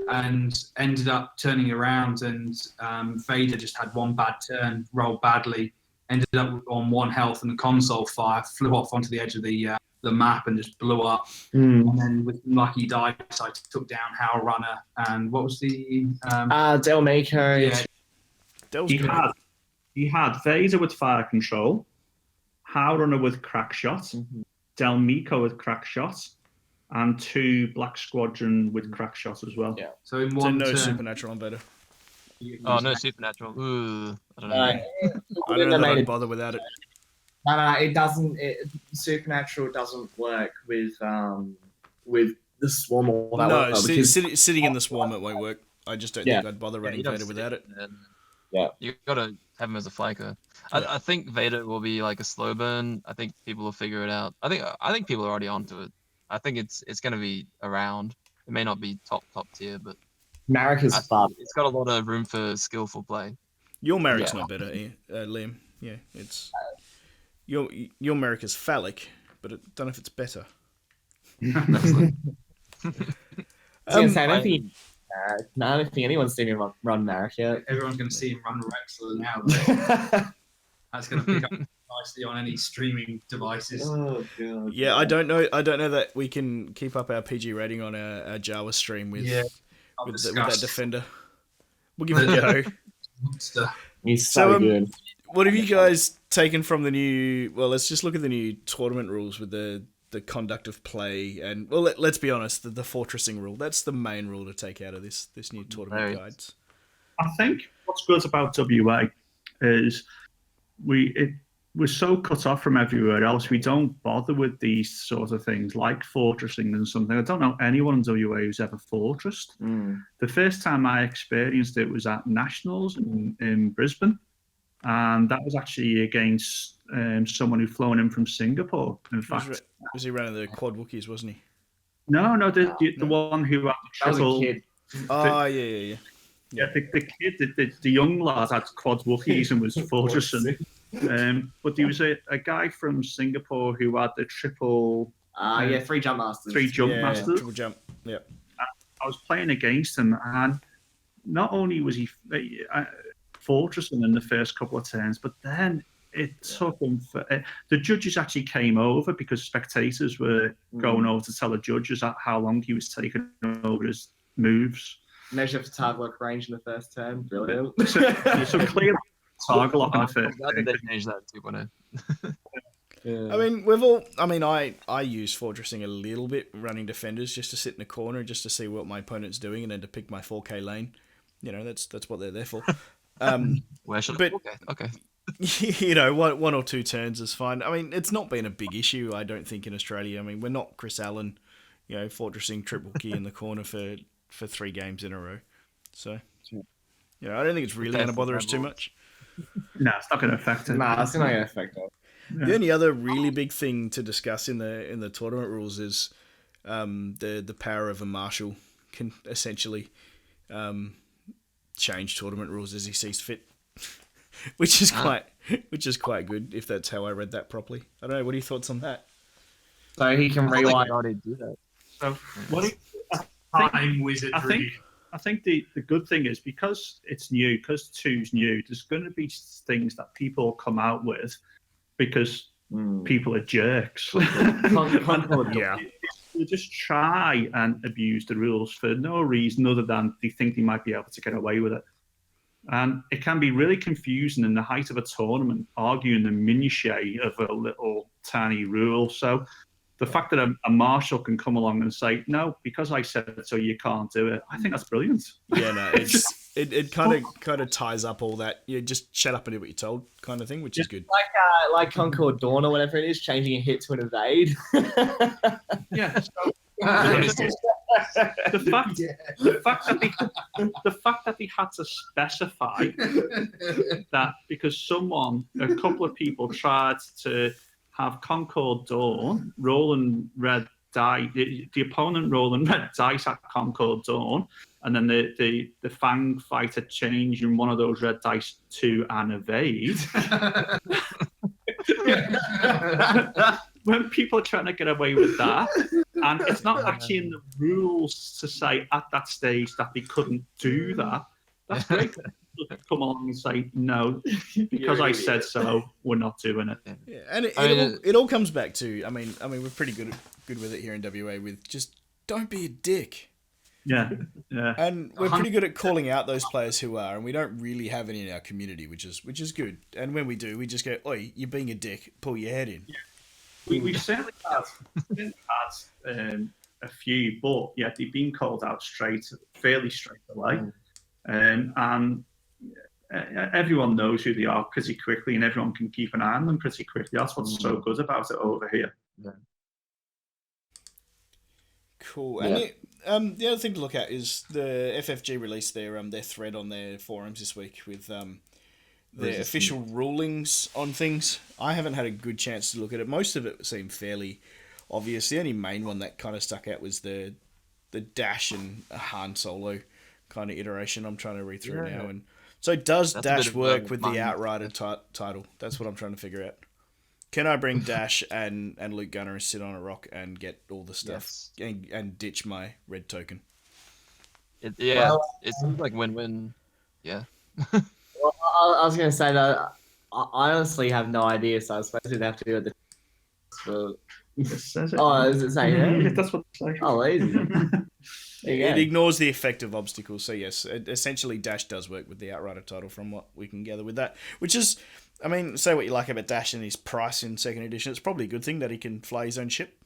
and ended up turning around, and Vader just had one bad turn, rolled badly, ended up on 1 health, and the console fire flew off onto the edge of the map and just blew up. Mm. And then with lucky dice, I took down Howlrunner, and what was the Del Mako. yeah, Dell's He good. had Vader with fire control, Howlrunner with crack shot, Mhm. Del Miko with crack shot, and 2 Black Squadron with crack shot as well. Yeah. so in So one no turn, supernatural on Vader. Oh, no supernatural. Ooh, I don't know. I don't know that I'd bother without it. No, it doesn't. Supernatural doesn't work with the swarm or that. No, because sitting in the swarm, it won't work. I just don't Yeah. think I'd bother Yeah, running you don't Vader stick without it. in there. Yeah. You gotta have him as a flanker. I think Vader will be like a slow burn. I think people will figure it out. I think people are already onto it. I think it's gonna be around. It may not be top tier, but Marika's fun. it's got a lot of room for skillful play. Your Merrick's Yeah. not better, Liam. Yeah, it's your Merrick is phallic, but I don't know if it's better. I was gonna say, I don't think anyone's seen him run Marek yet. everyone's going to see him run Rexler now. But that's going to pick up nicely on any streaming devices. Oh god. Yeah, I don't know that we can keep up our PG rating on our JAWA stream with I'll with that discuss. defender. We'll give it a go. Monster. He's So, so good. What have you guys taken from the new? Well, let's just look at the new tournament rules with the conduct of play, and well, let's be honest, the fortressing rule. That's the main rule to take out of this new tournament Very. guides. I think what's good about WA is we're so cut off from everywhere else. We don't bother with these sort of things like fortressing and something. I don't know anyone in WA who's ever fortressed. Mm. The first time I experienced it was at Nationals in Brisbane, and that was actually against someone who'd flown in from Singapore. In fact, Was he running the quad Wookiees, wasn't he? no, the one who had the That was a triple. kid. Oh, yeah. Yeah, the kid, the young lad had quad Wookiees and was fortressing. But there was a guy from Singapore who had the triple. Yeah, 3 jump masters. 3 jump Yeah, masters. triple jump. Yeah. I was playing against him, and not only was he fortressing in the first couple of turns, but then it took him for the judges actually came over because spectators were going over to tell the judges how long he was taking over his moves. Measure for target lock range in the first turn. Brilliant. So clearly, target lock in the first I think turn. they changed that in 2.0. Yeah. I mean, I use fortressing a little bit, running defenders just to sit in the corner, just to see what my opponent's doing, and then to pick my 4K lane. You know, that's what they're there for. Where should But- okay. You know, one or 2 turns is fine. I mean, it's not been a big issue, I don't think, in Australia. I mean, we're not Chris Allen, you know, fortressing triple key in the corner for 3 games in a row. So, you know, I don't think it's really going to bother us too much. No, it's not going to affect it. Nah, that's not going to affect us. The only other really big thing to discuss in the tournament rules is the power of a marshal can essentially change tournament rules as he sees fit, which is quite good if that's how I read that properly. I don't know. What are your thoughts on that? So he can I think rewind. they already do that. So what Time wizardry. I think the good thing is because it's new, because 2's new, there's going to be things that people come out with because people are jerks. Yeah. They just try and abuse the rules for no reason other than they think they might be able to get away with it. And it can be really confusing in the height of a tournament, arguing the minutiae of a little tiny rule. So the fact that a marshal can come along and say, no, because I said it, so you can't do it. I think that's brilliant. Yeah, no, it kind of ties up all that. You just shut up and do what you're told kind of thing, which is good. Like Concord Dawn or whatever it is, changing a hit to an evade. Yeah. So, the fact that they had to specify that because a couple of people tried to have Concord Dawn rolling red die, the opponent rolling red dice at Concord Dawn, and then the Fang fighter changing one of those red dice to an evade. When people are trying to get away with that, and it's not actually in the rules to say at that stage that they couldn't do that, that's great. Come along and say, no, because I said so, we're not doing it. Yeah, and it all comes back to, I mean, we're pretty good with it here in WA with just don't be a dick. Yeah. And we're pretty good at calling out those players who are, and we don't really have any in our community, which is good. And when we do, we just go, oi, you're being a dick, pull your head in. Yeah. We've certainly had a few, but yeah, they've been called out fairly straight away. And everyone knows who they are pretty quickly, and everyone can keep an eye on them pretty quickly. That's what's so good about it over here. Yeah. Cool. Yeah. And the other thing to look at is the FFG released their thread on their forums this week with their official rulings on things. I haven't had a good chance to look at it. Most of it seemed fairly obvious. The only main one that kind of stuck out was the Dash and Han Solo kind of iteration. I'm trying to read through it now. And so does Dash work with the Outrider title? That's what I'm trying to figure out. Can I bring Dash and Luke Gunner and sit on a rock and get all the stuff and ditch my red token? It seems like win-win. Yeah. Well, I was going to say that I honestly have no idea, so I suppose it'd have to do with the... It says it. Oh, does it say that? Yeah, that's what it says. Oh, easy. It ignores the effect of obstacles, so yes, essentially Dash does work with the Outrider title from what we can gather with that, which is, I mean, say what you like about Dash and his price in 2nd edition, it's probably a good thing that he can fly his own ship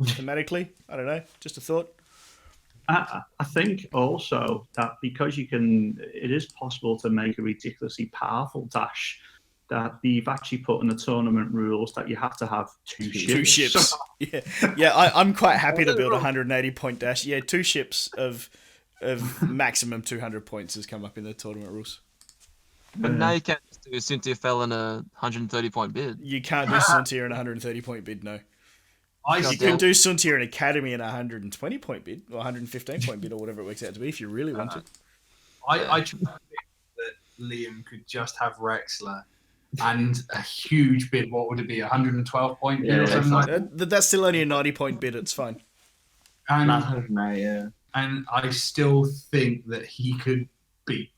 thematically. I don't know, just a thought. I think also that because it is possible to make a ridiculously powerful Dash, that they've actually put in the tournament rules that you have to have two ships. Yeah, I'm quite happy to build a 180 point Dash. Yeah, 2 ships of maximum 200 points has come up in the tournament rules. But now you can't just do Cynthia Fell in a 130 point bid. You can't do Suntier in a 130 point bid, no. You can do Suntier in Academy in a 120 point bid, or 115 point bid, or whatever it works out to be if you really want it. I think that Liam could just have Rexler and a huge bid. What would it be? 112 point bid or something like that? That's still only a 90 point bid. It's fine. And I still think that he could beat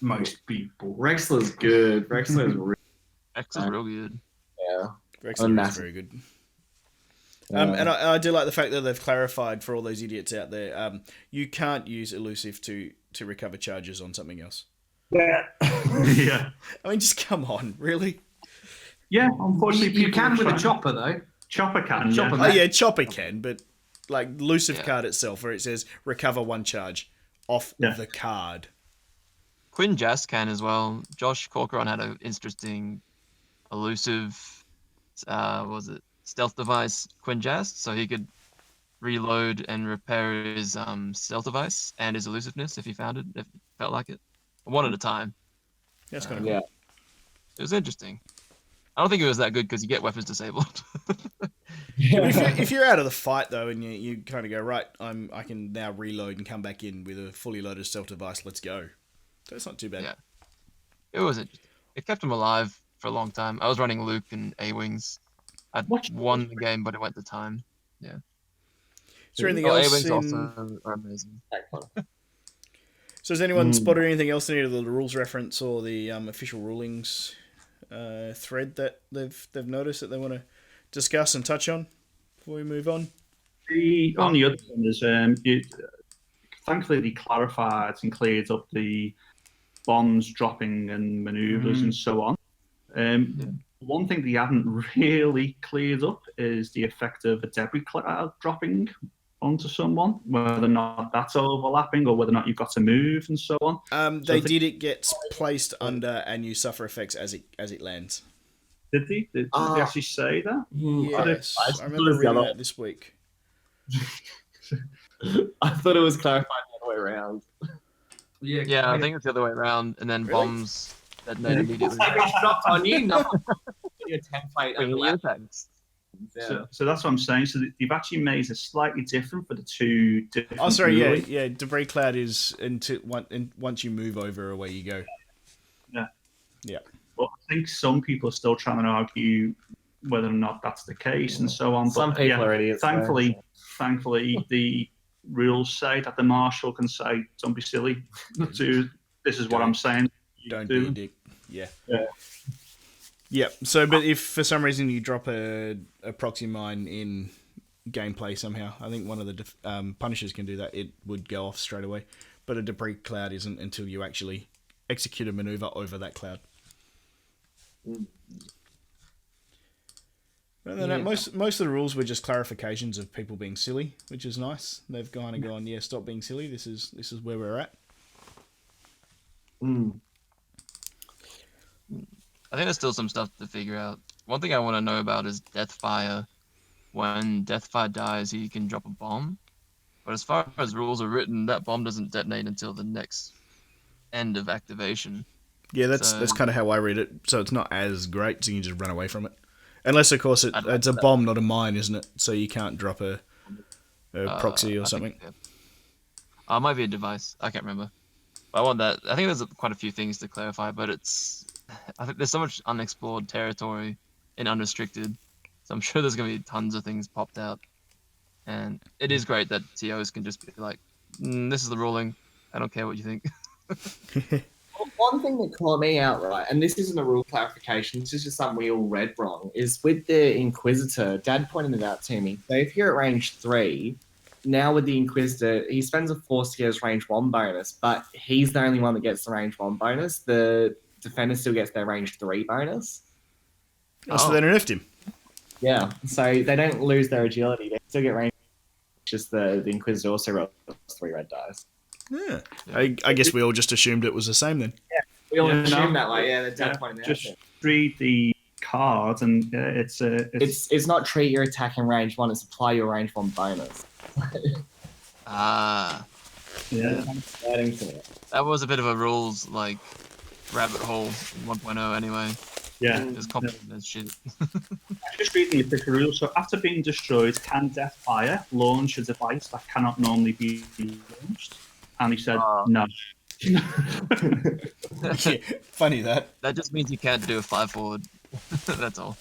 most people. Rexler's good. Rexler's real good. Yeah. Rexler is very good. And I do like the fact that they've clarified for all those idiots out there, you can't use elusive to recover charges on something else. Yeah. Yeah. I mean, just come on, really? Yeah, unfortunately. You can with a chopper, though. Chopper can. Chopper can, but like elusive card itself, where it says recover 1 charge off the card. Quinn Jast can as well. Josh Corcoran had an interesting elusive, stealth device Quinn Jast, so he could reload and repair his stealth device and his elusiveness if he found it, if it felt like it. 1 at a time. That's kind of cool. It was interesting. I don't think it was that good because you get weapons disabled. If you're out of the fight though, and you kind of go right, I can now reload and come back in with a fully loaded stealth device. Let's go. So it's not too bad. Yeah, it was interesting. It kept him alive for a long time. I was running Luke and A-Wings. I'd won the game, but it went to time. Yeah. Is there anything else? A-Wings also are amazing. So has anyone spotted anything else in either the rules reference or the official rulings thread that they've noticed that they want to discuss and touch on before we move on? The only other thing is, thankfully they clarified and cleared up the bombs dropping and manoeuvres and so on. one thing they haven't really cleared up is the effect of a debris cloud dropping onto someone, whether or not that's overlapping or whether or not you've got to move and so on. It gets placed under and you suffer effects as it lands. Did they actually say that? Yes, I remember reading that this week. I thought it was clarified the other way around. Yeah, I think it's the other way around, and then bombs detonate immediately. It's dropped on you, not your template. So that's what I'm saying. So they've actually made it slightly different for the two different. Oh, sorry, yeah. Debris cloud is once you move over away you go. Yeah. Well, I think some people are still trying to argue whether or not that's the case and so on. Some people are idiots. Thankfully, the rules say that the marshal can say, "Don't be silly." This is what I'm saying. Don't be a dick. Yeah. So, but if for some reason you drop a proxy mine in gameplay somehow, I think one of the punishers can do that. It would go off straight away, but a debris cloud isn't until you actually execute a maneuver over that cloud. Other than that, most of the rules were just clarifications of people being silly, which is nice. They've kind of gone, yeah, stop being silly. This is where we're at. I think there's still some stuff to figure out. One thing I want to know about is Deathfire. When Deathfire dies, he can drop a bomb. But as far as rules are written, that bomb doesn't detonate until the next end of activation. Yeah, that's kind of how I read it. So it's not as great, so you can just run away from it. Unless, of course, it's a bomb, not a mine, isn't it? So you can't drop a proxy or something. It might be a device. I can't remember. But I want that. I think there's quite a few things to clarify, but I think there's so much unexplored territory in unrestricted. So I'm sure there's going to be tons of things popped out. And it is great that TOs can just be like, this is the ruling. I don't care what you think. One thing that caught me out, right, and this isn't a rule clarification, this is just something we all read wrong, is with the Inquisitor, Dad pointed it out to me. So if you're at range 3, now with the Inquisitor, he spends a force to get his range 1 bonus, but he's the only one that gets the range 1 bonus. The Defender still gets their range 3 bonus. So they nerfed him. Yeah, so they don't lose their agility. They still get range. Just the Inquisitor also rolls 3 red dice. Yeah. I guess we all just assumed it was the same then. Yeah, we all assumed that way. Yeah, the Dad pointed out. Just read the cards and it's not treat your attack in range 1, it's apply your range 1 bonus. Yeah. That was a bit of a rules rabbit hole in 1.0 anyway. Yeah. It's complicated as shit. Just reading the official rules. So after being destroyed, can Deathfire launch a device that cannot normally be launched? And he said no. Yeah, funny that. That just means you can't do a 5 forward. That's all.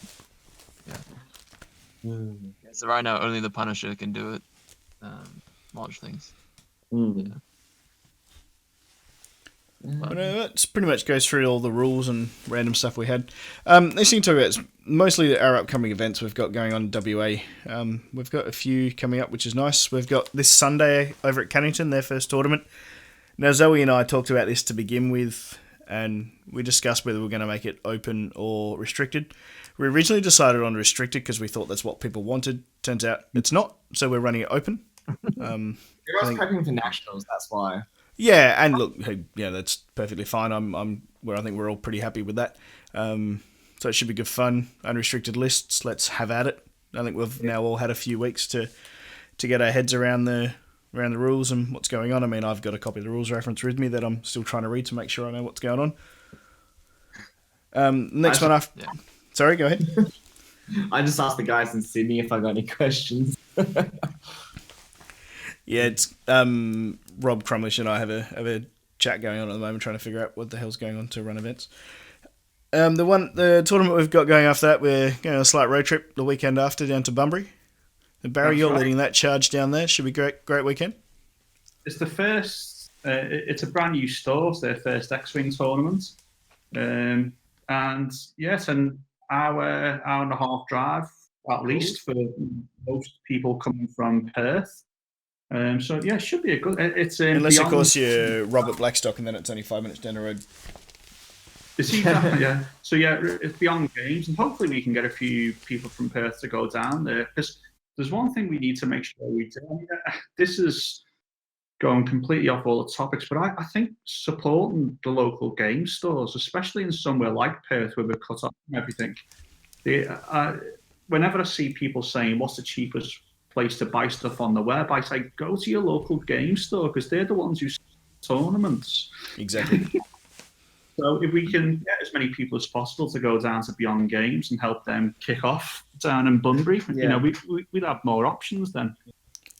Yeah. So right now only the Punisher can do it. Launch things. Yeah. But that pretty much goes through all the rules and random stuff we had. This thing to talk about is mostly our upcoming events we've got going on in WA. We've got a few coming up, which is nice. We've got this Sunday over at Cannington, their first tournament. Now, Zoe and I talked about this to begin with, and we discussed whether we're going to make it open or restricted. We originally decided on restricted because we thought that's what people wanted. Turns out it's not, so we're running it open. You're always prepping for nationals, that's why. Yeah, and look, yeah, that's perfectly fine. I think we're all pretty happy with that. So it should be good fun. Unrestricted lists, let's have at it. I think we've now all had a few weeks to get our heads around the rules and what's going on. I mean, I've got a copy of the rules reference with me that I'm still trying to read to make sure I know what's going on. Next one after. Yeah. Sorry, go ahead. I just asked the guys in Sydney if I got any questions. Yeah, it's Rob Crumlish and I have a chat going on at the moment, trying to figure out what the hell's going on to run events. The tournament we've got going after that, we're going on a slight road trip the weekend after down to Bunbury. And Barry, you're leading that charge down there. Should be great weekend. It's the first. It's a brand new store. It's their first X-Wing tournament, and yes, an hour and a half drive at least for most people coming from Perth. So yeah, it should be a good. It's unless of course you're Robert Blackstock, and then it's only 5 minutes down the road. It's either, yeah. So yeah, it's Beyond Games, and hopefully we can get a few people from Perth to go down there. Because there's one thing we need to make sure we do. I mean, this is going completely off all the topics, but I think supporting the local game stores, especially in somewhere like Perth where we're cut off from everything, whenever I see people saying what's the cheapest place to buy stuff on the web, I say go to your local game store because they're the ones who tournaments. Exactly. So if we can get as many people as possible to go down to Beyond Games and help them kick off down in Bunbury, we'd have more options then.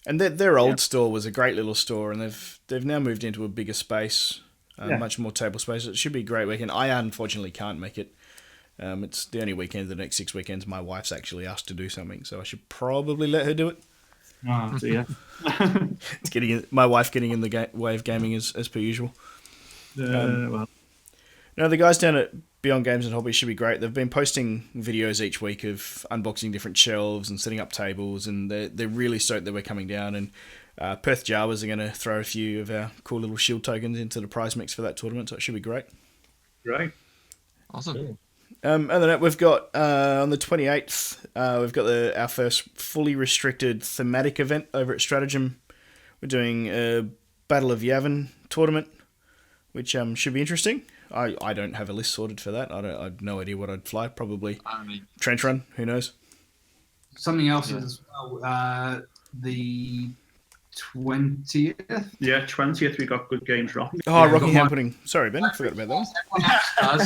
And their old store was a great little store, and they've now moved into a bigger space, much more table space. It should be a great weekend. I unfortunately can't make it. It's the only weekend, the next 6 weekends, my wife's actually asked to do something, so I should probably let her do it. Oh, so yeah. It's my wife getting in the way of gaming as per usual. Well. No, the guys down at Beyond Games and Hobbies should be great. They've been posting videos each week of unboxing different shelves and setting up tables, and they're really stoked that we're coming down. And Perth Jawas are going to throw a few of our cool little shield tokens into the prize mix for that tournament, so it should be great. Great. Awesome. And then we've got, on the 28th, we've got our first fully restricted thematic event over at Stratagem. We're doing a Battle of Yavin tournament, which should be interesting. I don't have a list sorted for that. I have no idea what I'd fly. Probably trench run. Who knows? Something else as well. The 20th. Yeah, 20th. We got Good Games Rocking. Oh, Rockingham Pudding. Sorry, Ben. I forgot about that one.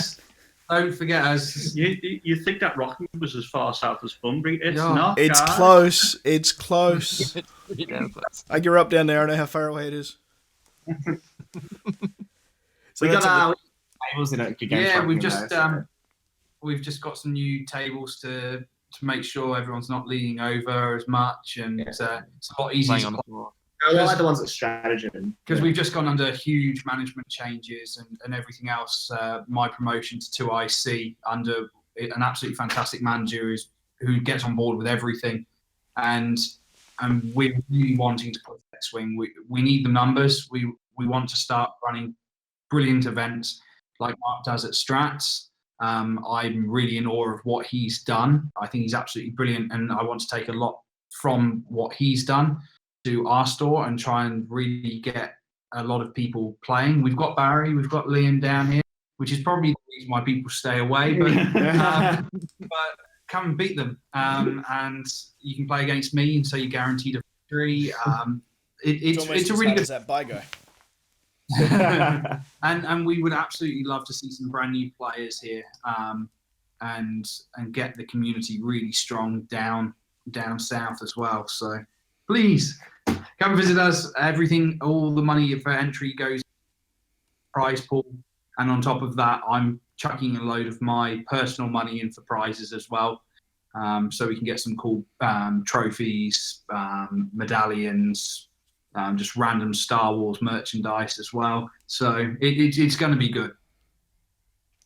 Don't forget us. You think that Rocking was as far south as Bunbury? It's not. It's guys. close. It's close. It's pretty damn close. I grew up down there. I know how far away it is. So we got tables in it. Yeah, we've just got some new tables to make sure everyone's not leaning over as much, and it's a lot easier to play. I like the ones at Stratagem. Because we've just gone under huge management changes and everything else. My promotion to 2IC under an absolutely fantastic manager who gets on board with everything, and we're really wanting to put X-Wing. We need the numbers. We want to start running brilliant events like Mark does at Strats. I'm really in awe of what he's done. I think he's absolutely brilliant, and I want to take a lot from what he's done to our store and try and really get a lot of people playing. We've got Barry, we've got Liam down here, which is probably the reason why people stay away, but come and beat them. And you can play against me, and so you're guaranteed a victory. It's a really good... that bye guy. and we would absolutely love to see some brand new players here, and get the community really strong down south as well. So please come visit us. All the money for entry goes prize pool, and on top of that, I'm chucking a load of my personal money in for prizes as well, so we can get some cool trophies, medallions. Just random Star Wars merchandise as well. So it's going to be good.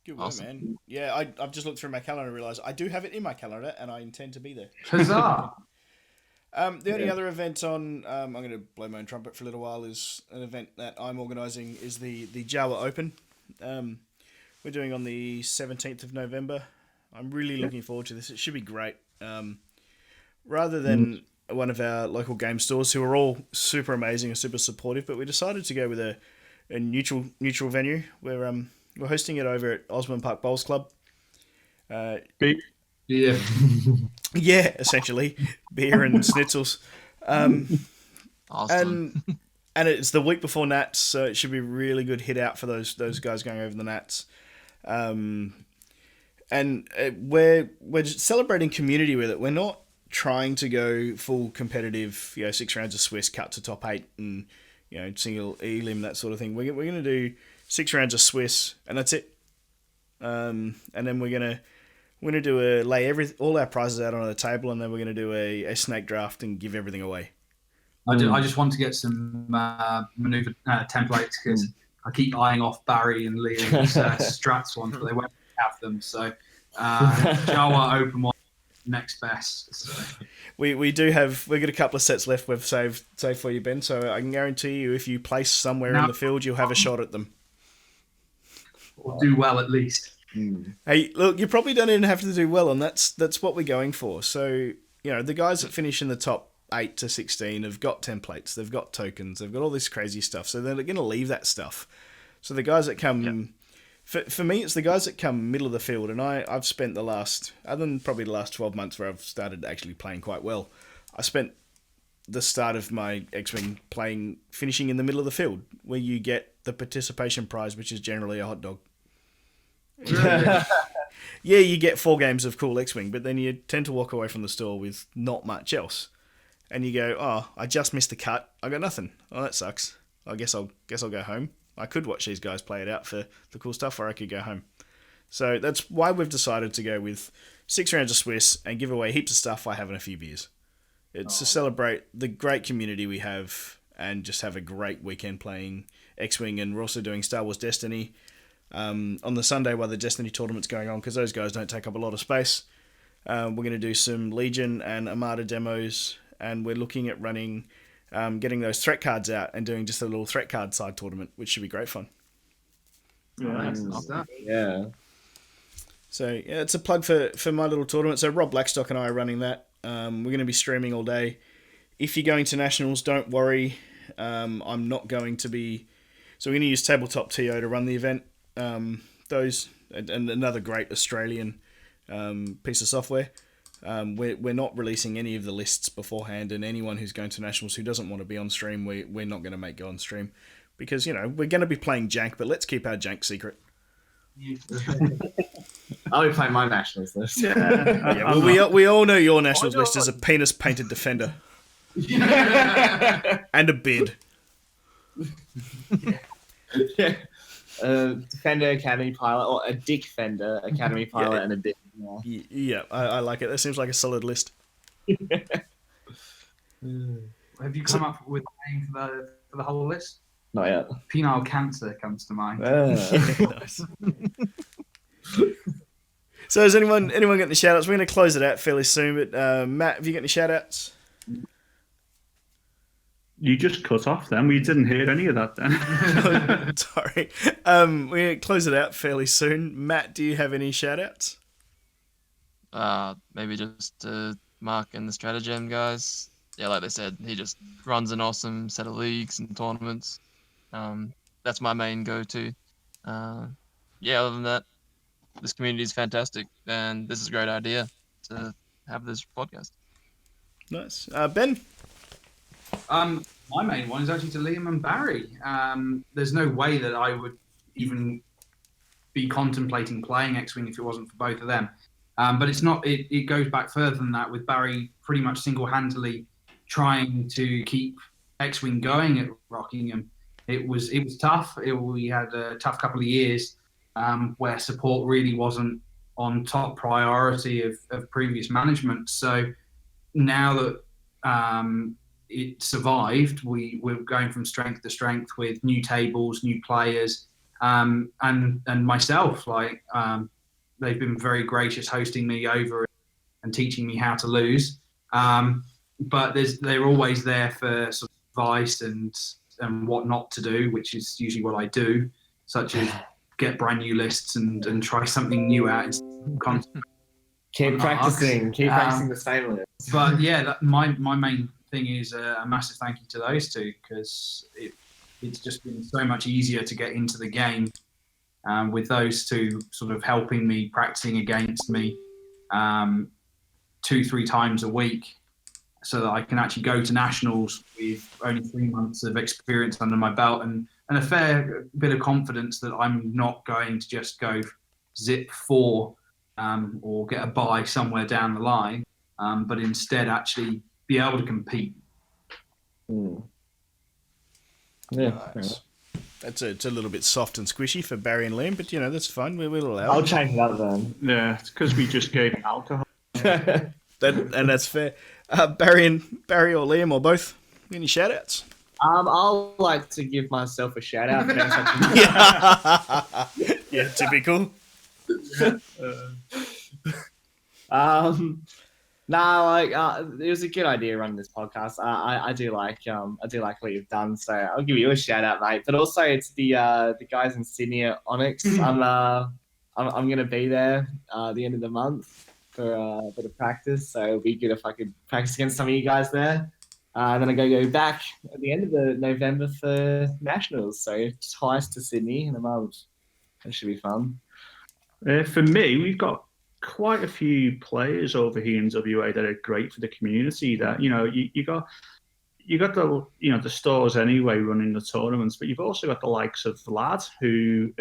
Good work, awesome. Man. Yeah, I've just looked through my calendar and realised I do have it in my calendar and I intend to be there. Huzzah! The only other event on, I'm going to blow my own trumpet for a little while, is an event that I'm organising is the JAWA Open. We're doing on the 17th of November. I'm really looking forward to this. It should be great. Rather than one of our local game stores who are all super amazing and super supportive, but we decided to go with a neutral venue. We're hosting it over at Osborne Park Bowls Club. Yeah. Yeah, essentially beer and schnitzels. Awesome. And it's the week before Nats, so it should be a really good hit out for those guys going over the Nats. And we're celebrating community with it. We're not trying to go full competitive, 6 rounds of Swiss, cut to top 8, and single elim, that sort of thing. We're going to do 6 rounds of Swiss, and that's it. And then we're going to do lay all our prizes out on the table, and then we're going to do a snake draft and give everything away. I just want to get some maneuver templates because I keep eyeing off Barry and Liam's strats ones, but they won't have them. So JAWA Open one. Next best. So. We've got a couple of sets left we've saved for you, Ben, so I can guarantee you if you place somewhere in the field you'll have a shot at them. or do well at least. Hey, look, you probably don't even have to do well, and that's what we're going for. So, the guys that finish in the top 8 to 16 have got templates, they've got tokens, they've got all this crazy stuff, so they're going to leave that stuff. So the guys that come, for me, it's the guys that come middle of the field, and I've spent other than probably the last 12 months where I've started actually playing quite well, I spent the start of my X-Wing finishing in the middle of the field, where you get the participation prize, which is generally a hot dog. Yeah, you get 4 games of cool X-Wing, but then you tend to walk away from the store with not much else. And you go, oh, I just missed the cut. I got nothing. Oh, that sucks. I guess I'll go home. I could watch these guys play it out for the cool stuff, or I could go home. So that's why we've decided to go with 6 rounds of Swiss and give away heaps of stuff while having a few beers. It's to celebrate the great community we have and just have a great weekend playing X-Wing. And we're also doing Star Wars Destiny on the Sunday while the Destiny tournament's going on, because those guys don't take up a lot of space. We're going to do some Legion and Armada demos, and we're looking at running, getting those threat cards out and doing just a little threat card side tournament, which should be great fun. Yeah. So yeah, it's a plug for my little tournament. So Rob Blackstock and I are running that. We're going to be streaming all day. If you're going to nationals, don't worry. I'm not going to be. So we're going to use Tabletop TO to run the event. Those and another great Australian piece of software. We're not releasing any of the lists beforehand, and anyone who's going to nationals who doesn't want to be on stream, we're not going to make go on stream, because we're going to be playing Jank, but let's keep our Jank secret. I'll be playing my nationals list. Yeah, well, we all know your nationals list is a penis painted defender and a beard. Yeah. Defender Academy pilot, or a Dick Fender Academy pilot, and a Dick. Yeah, I like it. That seems like a solid list. Have you come up with a name for the whole list? Not yet. Penile cancer comes to mind. Nice. So has anyone got any shout outs? We're going to close it out fairly soon, but Matt, have you got any shout outs? You just cut off then. We didn't hear any of that then. Sorry. We're going to close it out fairly soon. Matt, do you have any shout outs? Maybe just Mark and the Stratagem guys. Yeah, like they said, he just runs an awesome set of leagues and tournaments. That's my main go-to. Other than that, this community is fantastic, and this is a great idea to have this podcast. Nice. Ben? My main one is actually to Liam and Barry. There's no way that I would even be contemplating playing X-Wing if it wasn't for both of them. But it's not. It goes back further than that, with Barry pretty much single-handedly trying to keep X-Wing going at Rockingham. It was tough. We had a tough couple of years where support really wasn't on top priority of previous management. So now that it survived, we're going from strength to strength with new tables, new players, and myself. They've been very gracious hosting me over and teaching me how to lose. But they're always there for sort of advice and what not to do, which is usually what I do, such as get brand new lists and try something new out. Keep practicing the same list. But yeah, my main thing is a massive thank you to those two, because it's just been so much easier to get into the game with those two sort of helping me, practicing against me 2-3 times a week, so that I can actually go to nationals with only 3 months of experience under my belt and a fair bit of confidence that I'm not going to just go zip 4 or get a bye somewhere down the line, but instead actually be able to compete. Yeah. Nice. It's a little bit soft and squishy for Barry and Liam, but that's fine. We'll allow I'll it. change it up then. Yeah, it's because we just gave him alcohol. And that's fair. Barry or Liam or both, any shout outs? I'll like to give myself a shout out. Yeah, typical. Nah, like it was a good idea running this podcast. I do like what you've done, so I'll give you a shout out, mate. But also, it's the guys in Sydney at Onyx. I'm gonna be there the end of the month for a bit of practice, so it'll be good if I could practice against some of you guys there. And then I go back at the end of the November for nationals, so twice to Sydney in a month. That should be fun. For me, we've got quite a few players over here in WA that are great for the community. That you got the the stores anyway running the tournaments, but you've also got the likes of Vlad, who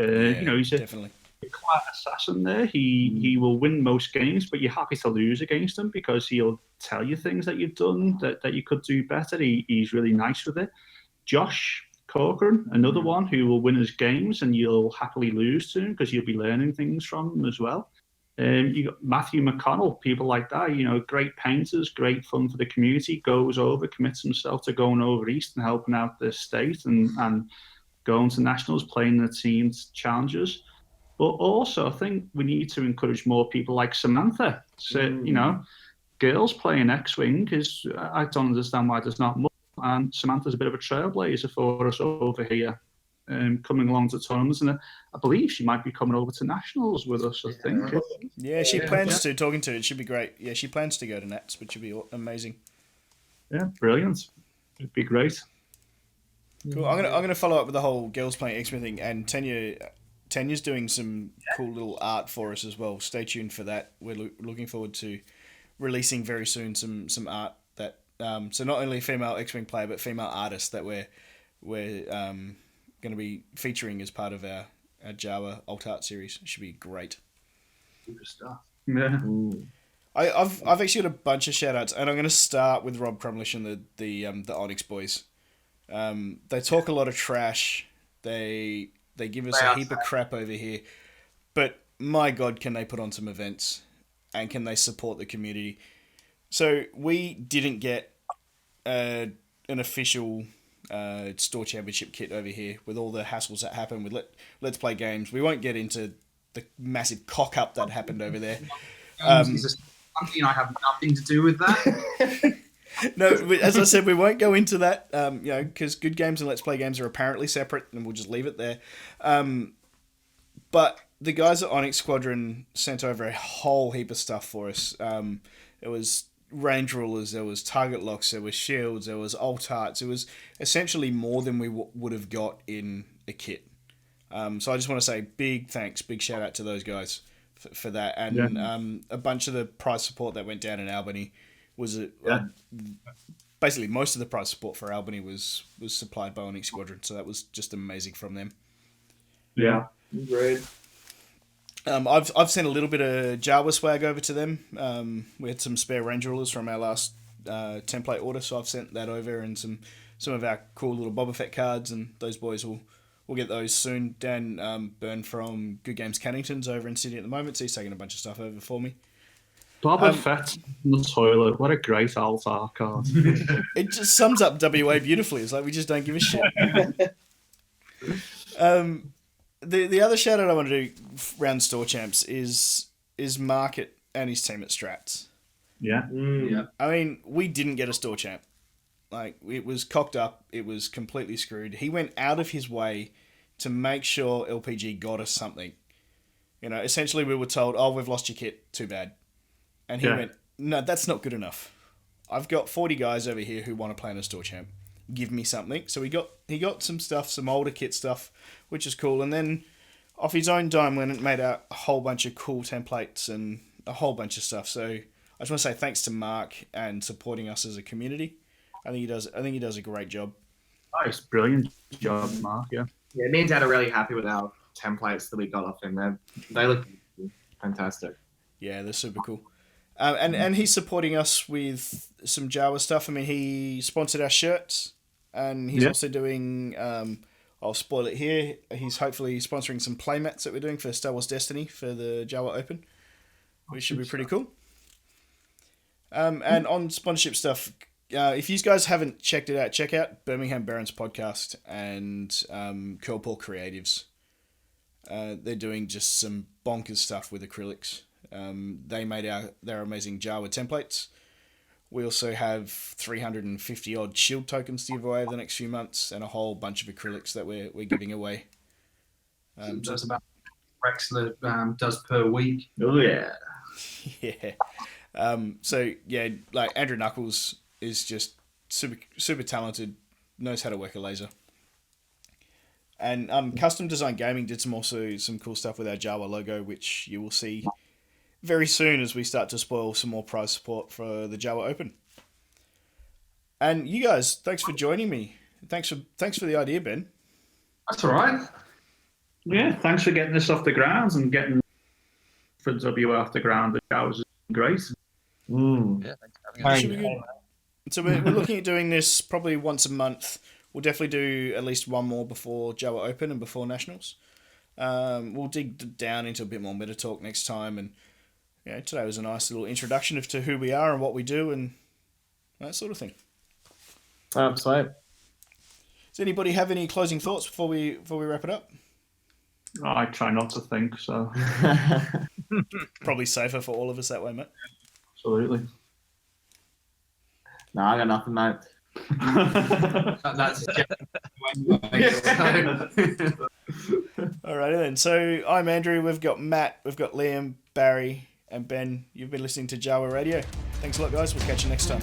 he's definitely a quiet assassin. There, he will win most games, but you're happy to lose against him because he'll tell you things that you've done that you could do better. He's really nice with it. Josh Corcoran, another one who will win his games and you'll happily lose to him because you'll be learning things from him as well. You got Matthew McConnell, people like that, great painters, great fun for the community, goes over, commits himself to going over east and helping out the state and going to nationals, playing the team's challenges. But also, I think we need to encourage more people like Samantha. So, girls playing X-Wing I don't understand why there's not more. And Samantha's a bit of a trailblazer for us over here, coming along to tournaments. And I believe she might be coming over to nationals with us, I think. Yeah, she plans to. Talking to her, it should be great. Yeah, she plans to go to Nats, which would be amazing. Yeah, brilliant. It'd be great. Cool. I'm gonna follow up with the whole girls playing X-Men thing, and Tanya's doing some cool little art for us as well. Stay tuned for that. We're looking forward to releasing very soon some art that so not only female X-Wing player but female artists that we're going to be featuring as part of our JAWA Alt Art series. It should be great. Super stuff. Yeah. I've actually got a bunch of shout outs, and I'm going to start with Rob Crumlish and the Onyx boys. They talk a lot of trash. They give us a heap of crap over here, but my God, can they put on some events, and can they support the community? So we didn't get an official store championship kit over here with all the hassles that happened with Let's Play Games. We won't get into the massive cock up that happened over there. I have nothing to do with that. No, as I said, we won't go into that, because Good Games and Let's Play Games are apparently separate, and we'll just leave it there. But the guys at Onyx Squadron sent over a whole heap of stuff for us. It was range rulers, there was target locks, there was shields, there was alt arts. It was essentially more than we would have got in a kit. So I just want to say big thanks, big shout out to those guys for that. And a bunch of the prize support that went down in Albany was basically most of the prize support for Albany was supplied by Onyx Squadron. So that was just amazing from them. Yeah. Great. I've sent a little bit of JAWA swag over to them. We had some spare range rulers from our last template order, so I've sent that over, and some of our cool little Boba Fett cards, and those boys will get those soon. Dan Byrne from Good Games Cannington's over in Sydney at the moment, so he's taking a bunch of stuff over for me. Boba Fett in the toilet. What a great altar card. It just sums up WA beautifully. It's like we just don't give a shit. The other shout out I want to do round store champs is Market and his team at Strats. Yeah. Yeah. I mean, we didn't get a store champ. Like, it was cocked up. It was completely screwed. He went out of his way to make sure LPG got us something. Essentially we were told, oh, we've lost your kit. Too bad. And he went, no, that's not good enough. I've got 40 guys over here who want to play in a store champ. Give me something. So he got some stuff, some older kit stuff, which is cool. And then off his own dime went and made out a whole bunch of cool templates and a whole bunch of stuff. So I just want to say thanks to Mark and supporting us as a community. I think he does a great job. Nice, brilliant job, Mark. Yeah. Yeah, me and Dad are really happy with our templates that we got off him. They look fantastic. Yeah, they're super cool. And he's supporting us with some JAWA stuff. I mean, he sponsored our shirts, and he's also doing, I'll spoil it here, he's hopefully sponsoring some playmats that we're doing for Star Wars Destiny for the JAWA Open, which should be pretty cool. And on sponsorship stuff, if you guys haven't checked it out, check out Birmingham Barons podcast and Curlpaw Creatives. They're doing just some bonkers stuff with acrylics. They made their amazing JAWA templates. We also have 350 odd shield tokens to give away over the next few months, and a whole bunch of acrylics that we're giving away. That's about Rexler does per week. Oh yeah. Yeah. So yeah, like Andrew Knuckles is just super talented, knows how to work a laser. And Custom Design Gaming did some cool stuff with our JAWA logo, which you will see very soon as we start to spoil some more prize support for the JAWA Open. And you guys, thanks for joining me. Thanks for the idea, Ben. That's all right. Yeah, thanks for getting this off the ground and getting for WA off the ground. The show was great. Yeah, thanks for having us. Should be good. So we're looking at doing this probably once a month. We'll definitely do at least one more before JAWA Open and before Nationals. We'll dig down into a bit more meta talk next time, and today was a nice little introduction to who we are and what we do and that sort of thing. Absolutely. Does anybody have any closing thoughts before we wrap it up? I try not to think, so Probably safer for all of us that way, mate. absolutely. No, I got nothing, mate. That's Alrighty then. So I'm Andrew. We've got Matt. We've got Liam, Barry, and Ben. You've been listening to JAWA Radio. Thanks a lot, guys. We'll catch you next time.